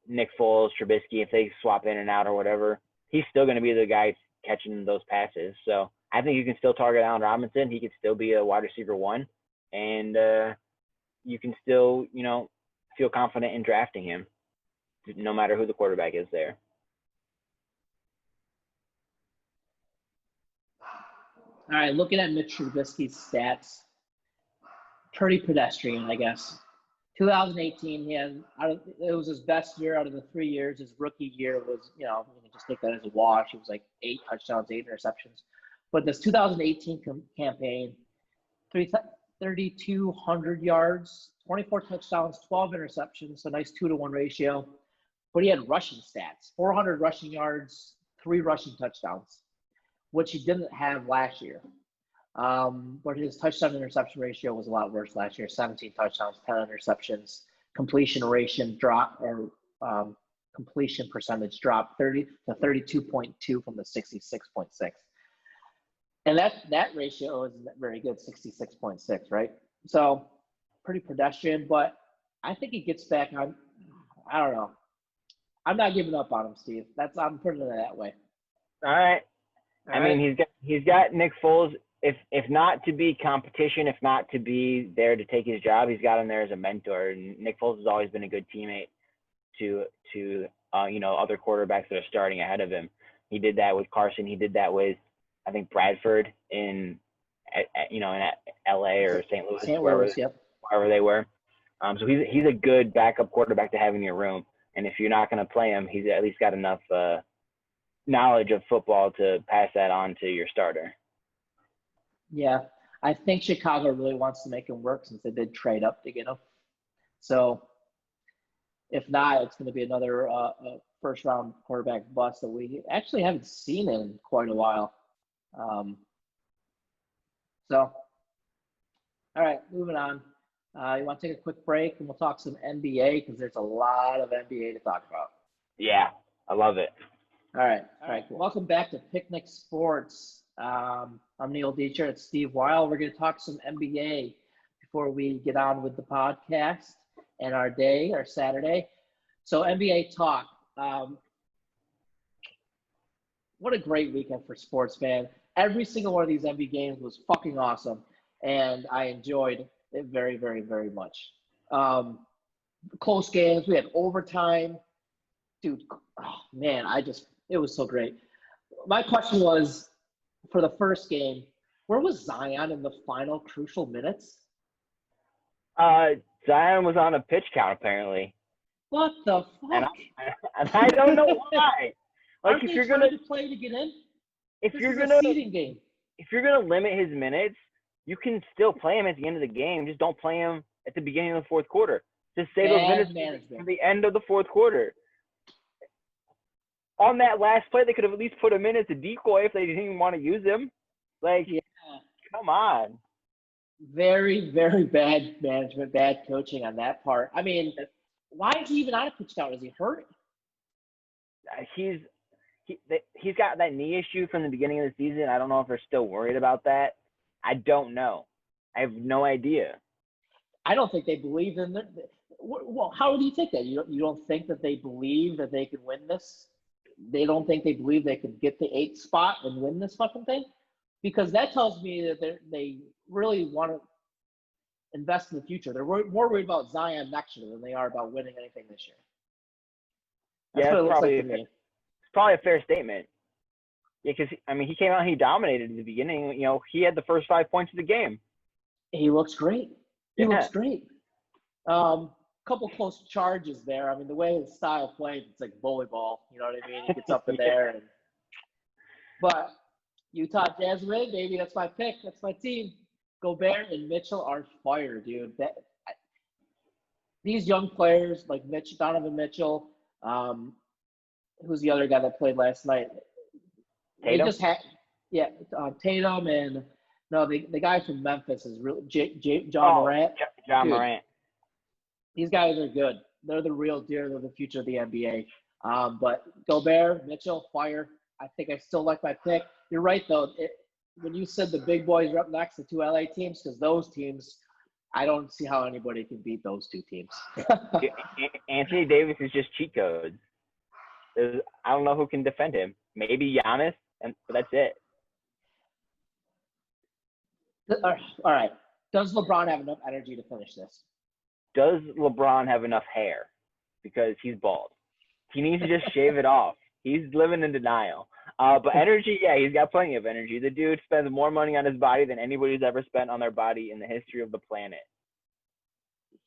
Nick Foles, Trubisky, if they swap in and out or whatever, he's still going to be the guy catching those passes. So I think you can still target Allen Robinson. He could still be a wide receiver 1, and you can still, feel confident in drafting him, no matter who the quarterback is there. All right, looking at Mitch Trubisky's stats, pretty pedestrian, I guess. 2018, it was his best year out of the 3 years. His rookie year was, you can just take that as a wash. It was like 8 touchdowns, 8 interceptions. But this 2018 campaign, 3,200 yards, 24 touchdowns, 12 interceptions, so nice 2-to-1 ratio. But he had rushing stats, 400 rushing yards, 3 rushing touchdowns, which he didn't have last year. But his touchdown interception ratio was a lot worse last year. 17 touchdowns, 10 interceptions. Completion percentage dropped 30 to 32.2 from the 66.6. And that ratio isn't very good, 66.6, right? So pretty pedestrian, but I think he gets back on. I don't know. I'm not giving up on him, Steve. I'm putting it that way. All right. I mean, he's got Nick Foles. If not to be competition, if not to be there to take his job, he's got him there as a mentor. And Nick Foles has always been a good teammate to other quarterbacks that are starting ahead of him. He did that with Carson. He did that with, I think, Bradford in LA or St. Louis, wherever they were. So he's a good backup quarterback to have in your room. And if you're not going to play him, he's at least got enough knowledge of football to pass that on to your starter. Yeah, I think Chicago really wants to make him work since they did trade up to get him. So if not, it's going to be another first-round quarterback bust that we actually haven't seen in quite a while. All right, moving on. You want to take a quick break and we'll talk some NBA because there's a lot of NBA to talk about. Yeah, I love it. All right. Cool. Welcome back to Picnic Sports. I'm Neil Dieter. It's Steve Weil. We're going to talk some NBA before we get on with the podcast and our Saturday. So NBA talk. What a great weekend for sports, man. Every single one of these NBA games was fucking awesome, and I enjoyed it very, very, very much. Close games. We had overtime. Dude, oh, man, it was so great. My question was, for the first game, where was Zion in the final crucial minutes? Zion was on a pitch count, apparently. What the fuck? And I don't know why. Like, if you're gonna play to get in, if you're gonna limit his minutes, you can still play him at the end of the game. Just don't play him at the beginning of the fourth quarter. Just save those minutes for the end of the fourth quarter. On that last play, they could have at least put him in as a decoy if they didn't even want to use him. Like, come on. Very, very bad management, bad coaching on that part. I mean, why is he even on a pitch count? Is he hurt? He's got that knee issue from the beginning of the season. I don't know if they're still worried about that. I don't know. I have no idea. I don't think they believe in it. Well, how do you think that? You don't think that they believe that they can win this? They don't think they believe they can get the 8th spot and win this fucking thing? Because that tells me that they really want to invest in the future. They're more worried about Zion next year than they are about winning anything this year. That's what it looks like to me. It's probably a fair statement. Yeah, because, he came out and he dominated in the beginning. He had the first 5 points of the game. He looks great. He looks great. Couple close charges there. The way his style plays, it's like bully ball. You know what I mean? He gets up in there. But Utah Jazz win, baby. That's my pick. That's my team. Gobert and Mitchell are fire, dude. These young players like Donovan Mitchell, who's the other guy that played last night? Tatum? They just had, Tatum and the guy from Memphis is really John Morant. John Morant. These guys are good. They're the real deal. They're the future of the NBA. But Gobert, Mitchell, fire. I think I still like my pick. You're right, though. When you said the big boys are up next, the 2 LA teams, because those teams, I don't see how anybody can beat those 2 teams. Anthony Davis is just cheat codes. I don't know who can defend him. Maybe Giannis, but that's it. All right. Does LeBron have enough energy to finish this? Does LeBron have enough hair? Because he's bald. He needs to just shave it off. He's living in denial. But energy, he's got plenty of energy. The dude spends more money on his body than anybody's ever spent on their body in the history of the planet.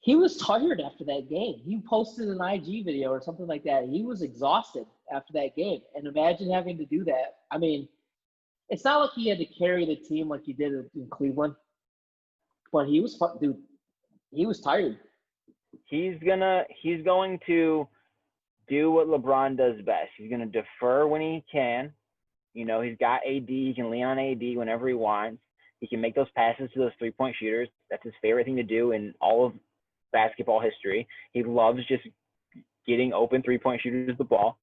he was tired after that game. He posted an IG video or something like that. He was exhausted after that game. And imagine having to do that. I mean, it's not like he had to carry the team like he did in Cleveland, but he was dude. He was tired. He's going to do what LeBron does best. He's going to defer when he can. You know, he's got AD. He can lean on AD whenever he wants. He can make those passes to those three-point shooters. That's his favorite thing to do in all of basketball history. He loves just getting open three-point shooters the ball.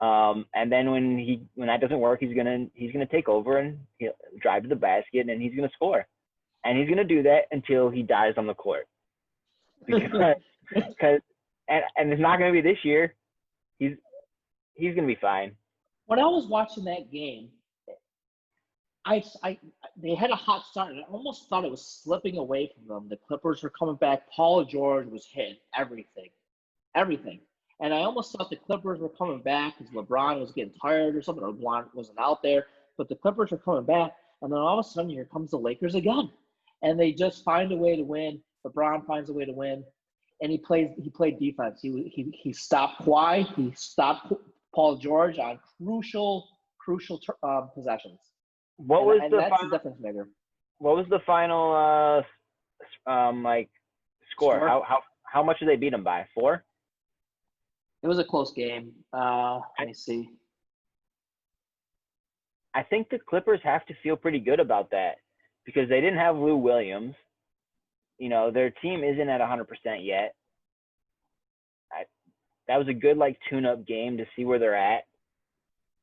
And then when that doesn't work, he's gonna take over and he'll drive to the basket and he's gonna score. And he's gonna do that until he dies on the court. Because and it's not gonna be this year. He's gonna be fine. When I was watching that game, they had a hot start, and I almost thought it was slipping away from them. The Clippers were coming back. Paul George was hitting everything. And I almost thought the Clippers were coming back because LeBron was getting tired or something, or LeBron wasn't out there. But the Clippers were coming back, and then all of a sudden, here comes the Lakers again, and they just find a way to win. LeBron finds a way to win, and he played defense. He stopped Kawhi. He stopped Paul George on crucial possessions. That's the difference maker. What was the final score? How much did they beat him by? 4? It was a close game. Let me see. I think the Clippers have to feel pretty good about that because they didn't have Lou Williams. You know, their team isn't at 100% yet. That was a good tune-up game to see where they're at.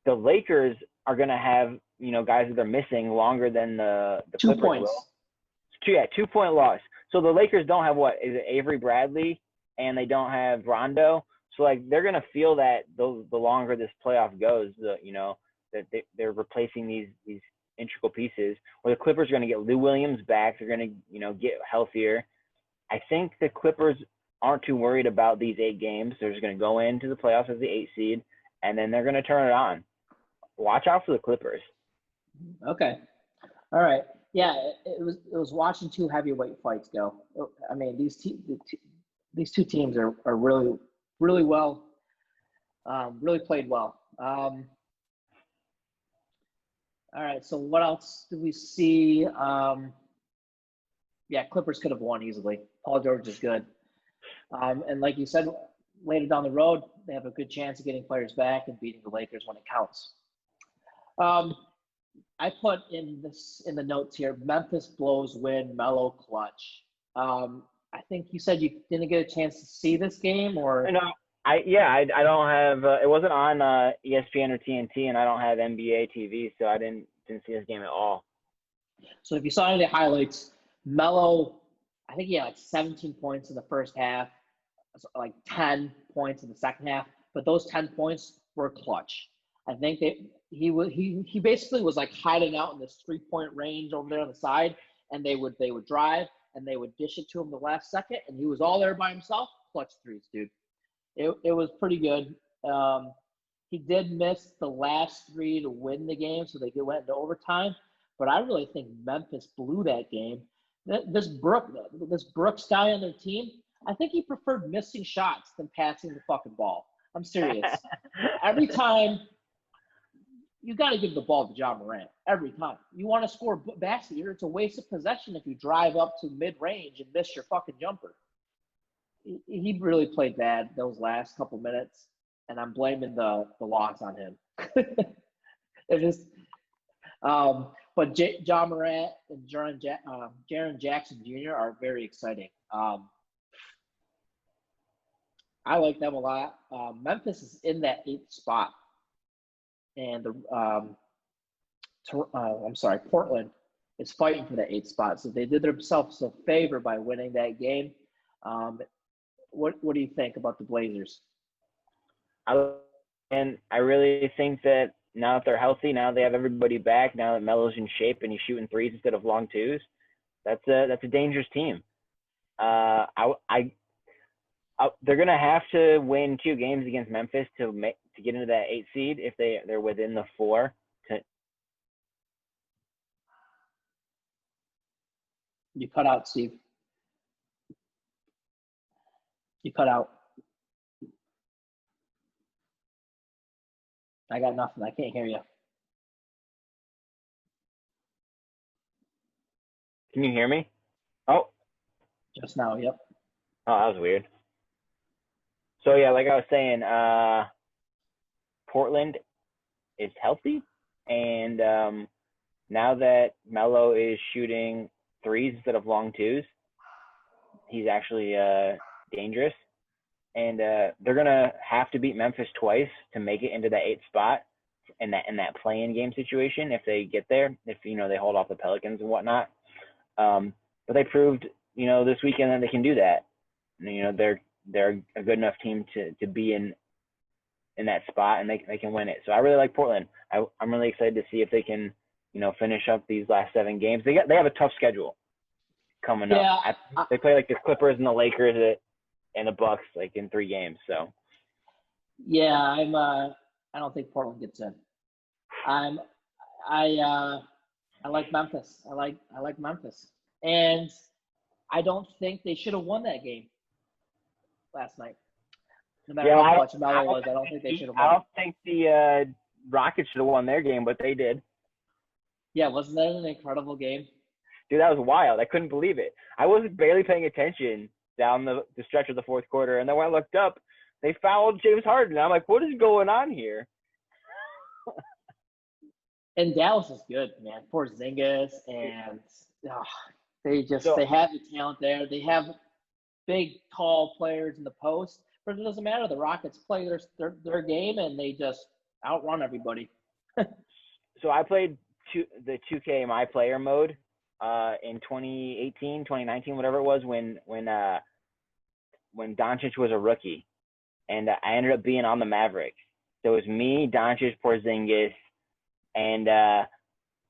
The Lakers are going to have, guys that they're missing longer than the 2 Clippers points. will. 2-point loss. So the Lakers don't have is it Avery Bradley and they don't have Rondo. So they're going to feel that the longer this playoff goes, that they're replacing these integral pieces. Where the Clippers are going to get Lou Williams back. They're going to, get healthier. I think the Clippers aren't too worried about these 8 games. They're just going to go into the playoffs as the 8 seed, and then they're going to turn it on. Watch out for the Clippers. Okay. All right. Yeah, it was watching 2 heavyweight fights go. I mean, these two teams are really, really well, really played well. All right. So what else do we see? Clippers could have won easily. Paul George is good. And like you said, later down the road, they have a good chance of getting players back and beating the Lakers when it counts. I put in the notes here, Memphis blows win, Melo clutch. I think you said you didn't get a chance to see this game, or no, I don't have. It wasn't on ESPN or TNT, and I don't have NBA TV, so I didn't see this game at all. So if you saw any of the highlights, Melo, I think he had 17 points in the first half, 10 points in the second half, but those 10 points were clutch. I think he basically was hiding out in this 3-point range over there on the side, and they would drive and they would dish it to him the last second, and he was all there by himself. Clutch threes, dude. It was pretty good. He did miss the last 3 to win the game, so they went into overtime. But I really think Memphis blew that game. This Brooks guy on their team, I think he preferred missing shots than passing the fucking ball. I'm serious. Every time, you got to give the ball to Ja Morant. Every time. You want to score a basket here, it's a waste of possession if you drive up to mid-range and miss your fucking jumper. He really played bad those last couple minutes, and I'm blaming the loss on him. But Ja Morant and Jaren Jackson Jr. are very exciting. I like them a lot. Memphis is in that 8th spot, and Portland is fighting for that 8th spot. So they did themselves a favor by winning that game. What do you think about the Blazers? I really think that now that they're healthy, now they have everybody back, now that Melo's in shape and he's shooting threes instead of long twos, that's a dangerous team. They're gonna have to win 2 games against Memphis to get into that 8 seed if they're within the 4. You cut out, Steve. You cut out. I got nothing. I can't hear you. Can you hear me? Oh, Just now, yep. oh, that was weird. So yeah, like I was saying, Portland is healthy, and now that Melo is shooting threes instead of long twos, he's actually dangerous. And they're gonna have to beat Memphis twice to make it into that 8th spot in that play-in game situation if they get there. If they hold off the Pelicans and whatnot. But they proved this weekend that they can do that. And, they're a good enough team to be in that spot, and they can win it. So I really like Portland. I'm really excited to see if they can finish up these last 7 games. They have a tough schedule coming up. They play like the Clippers and the Lakers and the Bucks like in 3 games. So yeah, I don't think Portland gets in. I like Memphis. I like Memphis, and I don't think they should have won that game last night. No matter how much Melo was, I don't think they should have won. I don't think the Rockets should have won their game, but they did. Yeah, wasn't that an incredible game? Dude, that was wild. I couldn't believe it. I was barely paying attention down the stretch of the 4th quarter, and then when I looked up, they fouled James Harden. I'm like, what is going on here? And Dallas is good, man. Porzingis, and they have the talent there. They have big, tall players in the post, but it doesn't matter. The Rockets play their game, and they just outrun everybody. So I played the 2K My Player mode in 2018, 2019, whatever it was, when Doncic was a rookie, and I ended up being on the Mavericks. So it was me, Doncic, Porzingis, and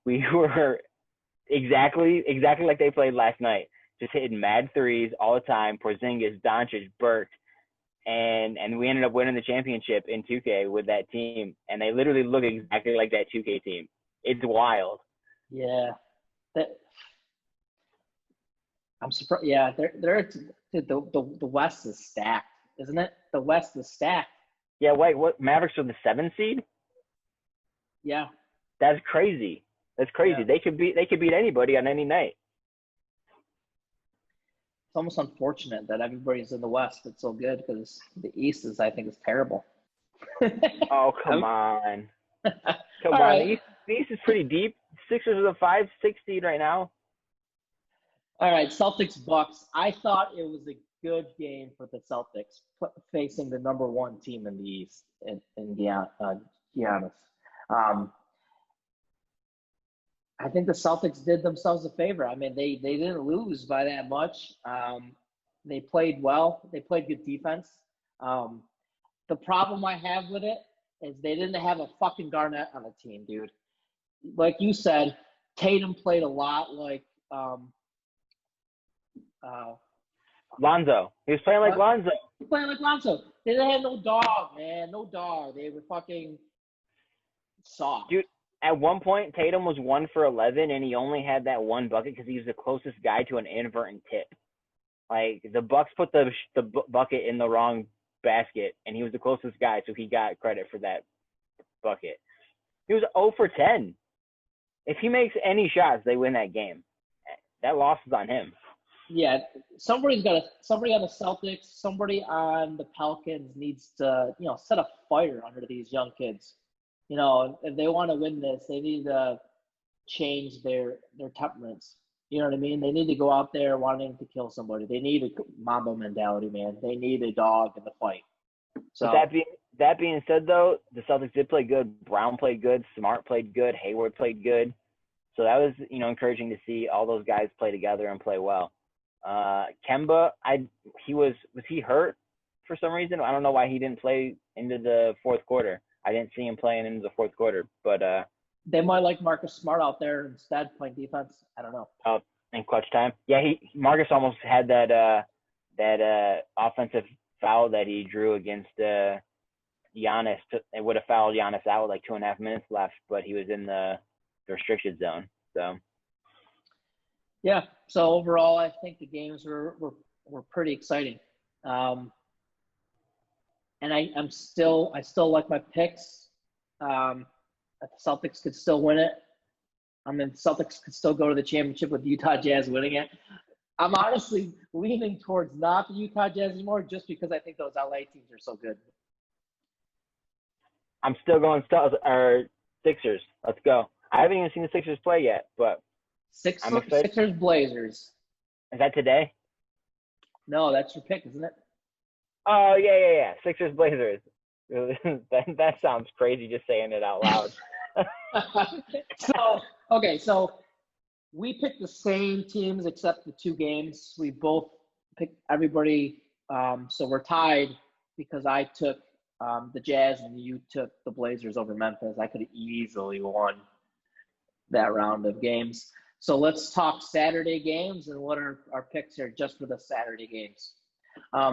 we were exactly like they played last night, just hitting mad threes all the time. Porzingis, Doncic, Burke, and we ended up winning the championship in 2K with that team, and they literally look exactly like that 2K team. It's wild. Yeah, I'm surprised. Yeah, the West is stacked, isn't it? The West is stacked. Yeah, wait, what? Mavericks are the 7th seed? Yeah. That's crazy. Yeah. They could beat anybody on any night. It's almost unfortunate that everybody's in the West. It's so good because the East I think is terrible. Oh, come on. Come on. Right. The East is pretty deep. Sixers are the 5-6 seed right now. All right, Celtics Bucks. I thought it was a good game for the Celtics facing the number 1 team in the East in Giannis. I think the Celtics did themselves a favor. I mean, they didn't lose by that much. They played well. They played good defense. The problem I have with it is they didn't have a fucking Garnett on the team, dude. Like you said, Tatum played a lot like Lonzo. He was playing like Lonzo. He was playing like Lonzo. They didn't have no dog, man. No dog. They were fucking soft. Dude, at one point, Tatum was 1 for 11, and he only had that one bucket because he was the closest guy to an inadvertent tip. Like, the Bucks put the bucket in the wrong basket, and he was the closest guy, so he got credit for that bucket. He was 0 for 10. If he makes any shots, they win that game. That loss is on him. Yeah, somebody on the Celtics, somebody on the Pelicans needs to, set a fire under these young kids. If they want to win this, they need to change their temperaments. You know what I mean? They need to go out there wanting to kill somebody. They need a Mamba mentality, man. They need a dog in the fight. So that being said, though, the Celtics did play good. Brown played good. Smart played good. Hayward played good. So that was, encouraging to see all those guys play together and play well. Kemba, was he hurt for some reason? I don't know why he didn't play into the 4th quarter. I didn't see him playing into the 4th quarter, but they might like Marcus Smart out there instead playing defense. I don't know. In clutch time. Yeah, Marcus almost had that offensive foul that he drew against Giannis. It would have fouled Giannis out with like 2.5 minutes left, but he was in the restricted zone. So. Yeah. So overall, I think the games were pretty exciting. and I still like my picks. The Celtics could still win it. Celtics could still go to the championship with Utah Jazz winning it. I'm honestly leaning towards not the Utah Jazz anymore, just because I think those LA teams are so good. I'm still going Sixers. Let's go. I haven't even seen the Sixers play yet, but Sixers Blazers. Is that today? No, that's your pick, isn't it? Oh, yeah. Sixers Blazers. that sounds crazy just saying it out loud. So we picked the same teams except the 2 games. We both picked everybody. So we're tied because I took the Jazz and you took the Blazers over Memphis. I could have easily won that round of games. So let's talk Saturday games and what are our picks here just for the Saturday games.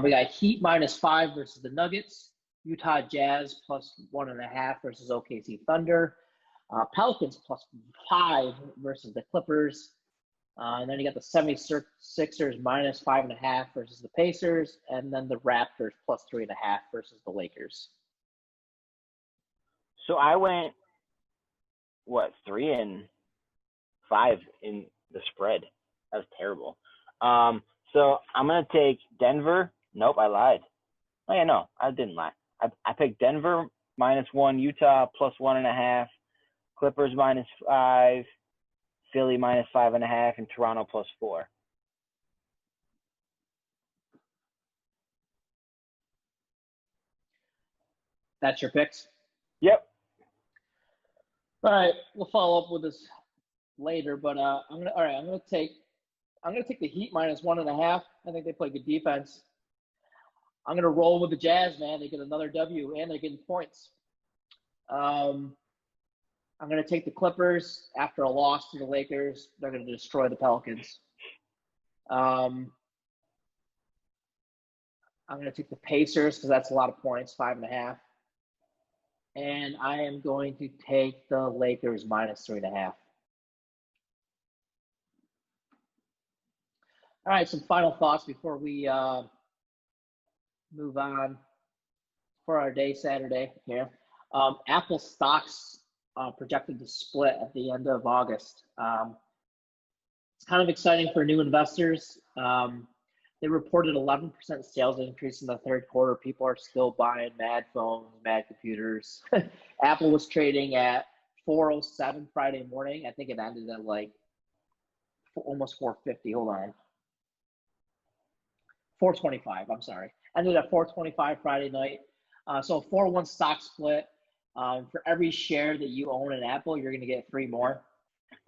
We got Heat -5 versus the Nuggets, Utah Jazz +1.5 versus OKC Thunder, Pelicans +5 versus the Clippers, and then you got the 76ers -5.5 versus the Pacers, and then the Raptors +3.5 versus the Lakers. So I went 3-5 in the spread. That was terrible. So I'm gonna take Denver. Nope, I lied. Oh yeah, no, I didn't lie. I picked Denver -1, Utah +1.5, Clippers -5, Philly -5.5, and Toronto +4. That's your picks? Yep. All right, we'll follow up with this later, but I'm gonna take the Heat -1.5. I think they play good defense. I'm gonna roll with the Jazz, man. They get another W and they're getting points. I'm gonna take the Clippers after a loss to the Lakers. They're gonna destroy the Pelicans. I'm gonna take the Pacers because that's a lot of points, 5.5. And I am going to take the Lakers -3.5. All right, some final thoughts before we move on for our day Saturday here. Apple stocks projected to split at the end of August. It's kind of exciting for new investors. They reported 11% sales increase in the third quarter. People are still buying Mad phones, Mad computers. Apple was trading at 407 Friday morning. I think it ended at like almost 450. Hold on. 425, I'm sorry. Ended at 425 Friday night. So 4-1 stock split. For every share that you own in Apple, you're going to get 3 more.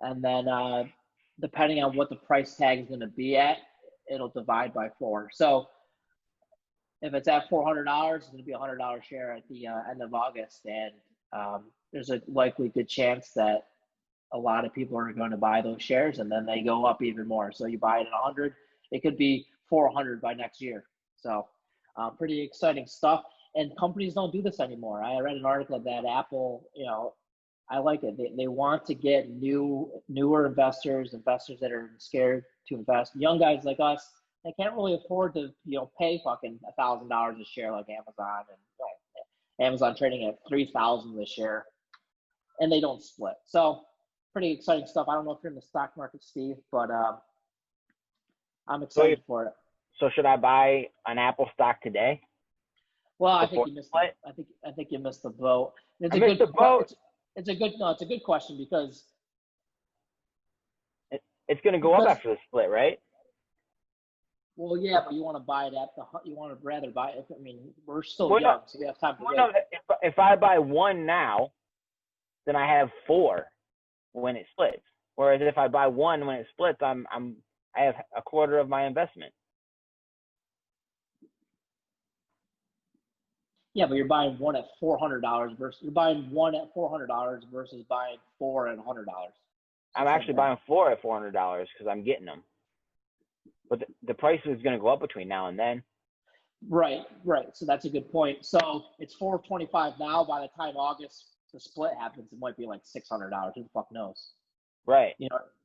And then depending on what the price tag is going to be at, it'll divide by 4. So if it's at $400, it's going to be a $100 share at the end of August. And there's a likely good chance that a lot of people are going to buy those shares and then they go up even more. So you buy it at 100, it could be 400 by next year. So pretty exciting stuff. And companies don't do this anymore. I read an article that Apple, I like it. They want to get newer investors that are scared to invest. Young guys like us, they can't really afford to, pay fucking $1,000 a share like Amazon, and Amazon trading at $3,000 a share, and they don't split. So pretty exciting stuff. I don't know if you're in the stock market, Steve, but I'm excited for it. So should I buy an Apple stock today? Well, I think you missed it. I think you missed the boat. It's a good question because it's going to go up after the split, right? Well, yeah, but you want to buy it you want to rather buy it. I mean, we're still young, so we have time to wait. No, if I buy 1 now, then I have 4 when it splits. Whereas if I buy 1 when it splits, I have a quarter of my investment. Yeah, but you're buying 1 at $400 versus buying 400 versus buying 4 at $100. I'm actually buying 4 at $400 because I'm getting them. But the price is going to go up between now and then. Right. So that's a good point. So it's $425 now. By the time August the split happens, it might be like $600. Who the fuck knows? Right.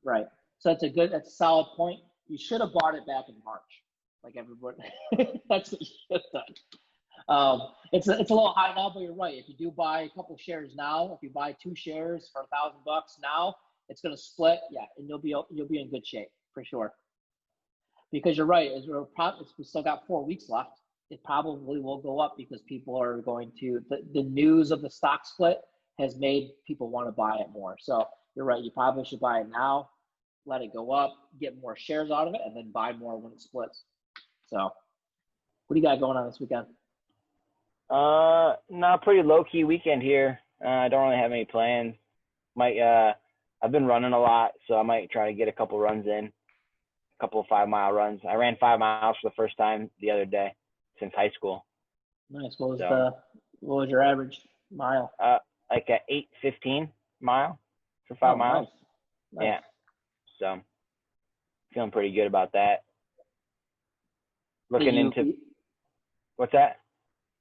Right. So that's a solid point. You should have bought it back in March, like everybody. That's what you should have done. It's a little high now, but you're right. If you do buy a couple shares now, if you buy 2 shares for $1,000 now, it's going to split. Yeah, and you'll be in good shape for sure. Because you're right, we still got 4 weeks left. It probably will go up because people are going to the news of the stock split has made people want to buy it more. So you're right. You probably should buy it now, let it go up, get more shares out of it, and then buy more when it splits. So, what do you got going on this weekend? Not pretty low key weekend here. I don't really have any plans. I've been running a lot, so I might try to get a couple runs in, a couple of 5-mile runs. I ran 5 miles for the first time the other day since high school. Nice. What was your average mile? Like a 8:15 mile for 5 miles. Nice. Yeah. So feeling pretty good about that. Looking into what's that?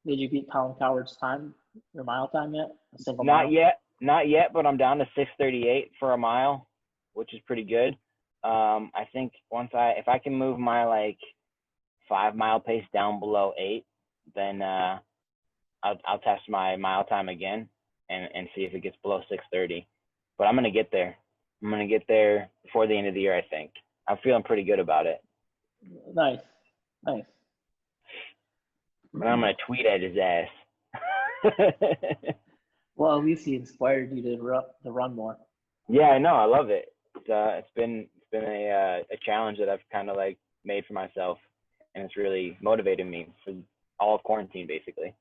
Did you beat Colin Coward's time, your mile time yet? A single Not mile? Not yet, but I'm down to 6:38 for a mile, which is pretty good. I think if I can move my like 5-mile pace down below 8, then I'll test my mile time again and see if it gets below 6:30. But I'm gonna get there. I'm gonna get there before the end of the year, I think. I'm feeling pretty good about it. Nice. But I'm gonna tweet at his ass. Well, at least he inspired you to run more. Yeah, I know. I love it. It's been a challenge that I've kind of like made for myself, and it's really motivated me for all of quarantine, basically.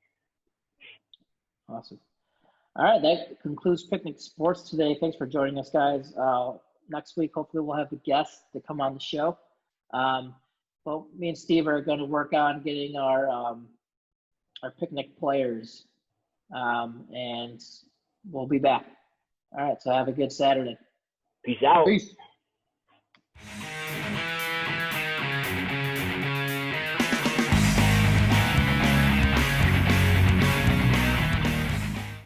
Awesome. All right, that concludes Picnic Sports today. Thanks for joining us, guys. Next week, hopefully, we'll have a guest to come on the show. Well, me and Steve are going to work on getting our picnic players, and we'll be back. All right, so have a good Saturday. Peace out. Peace.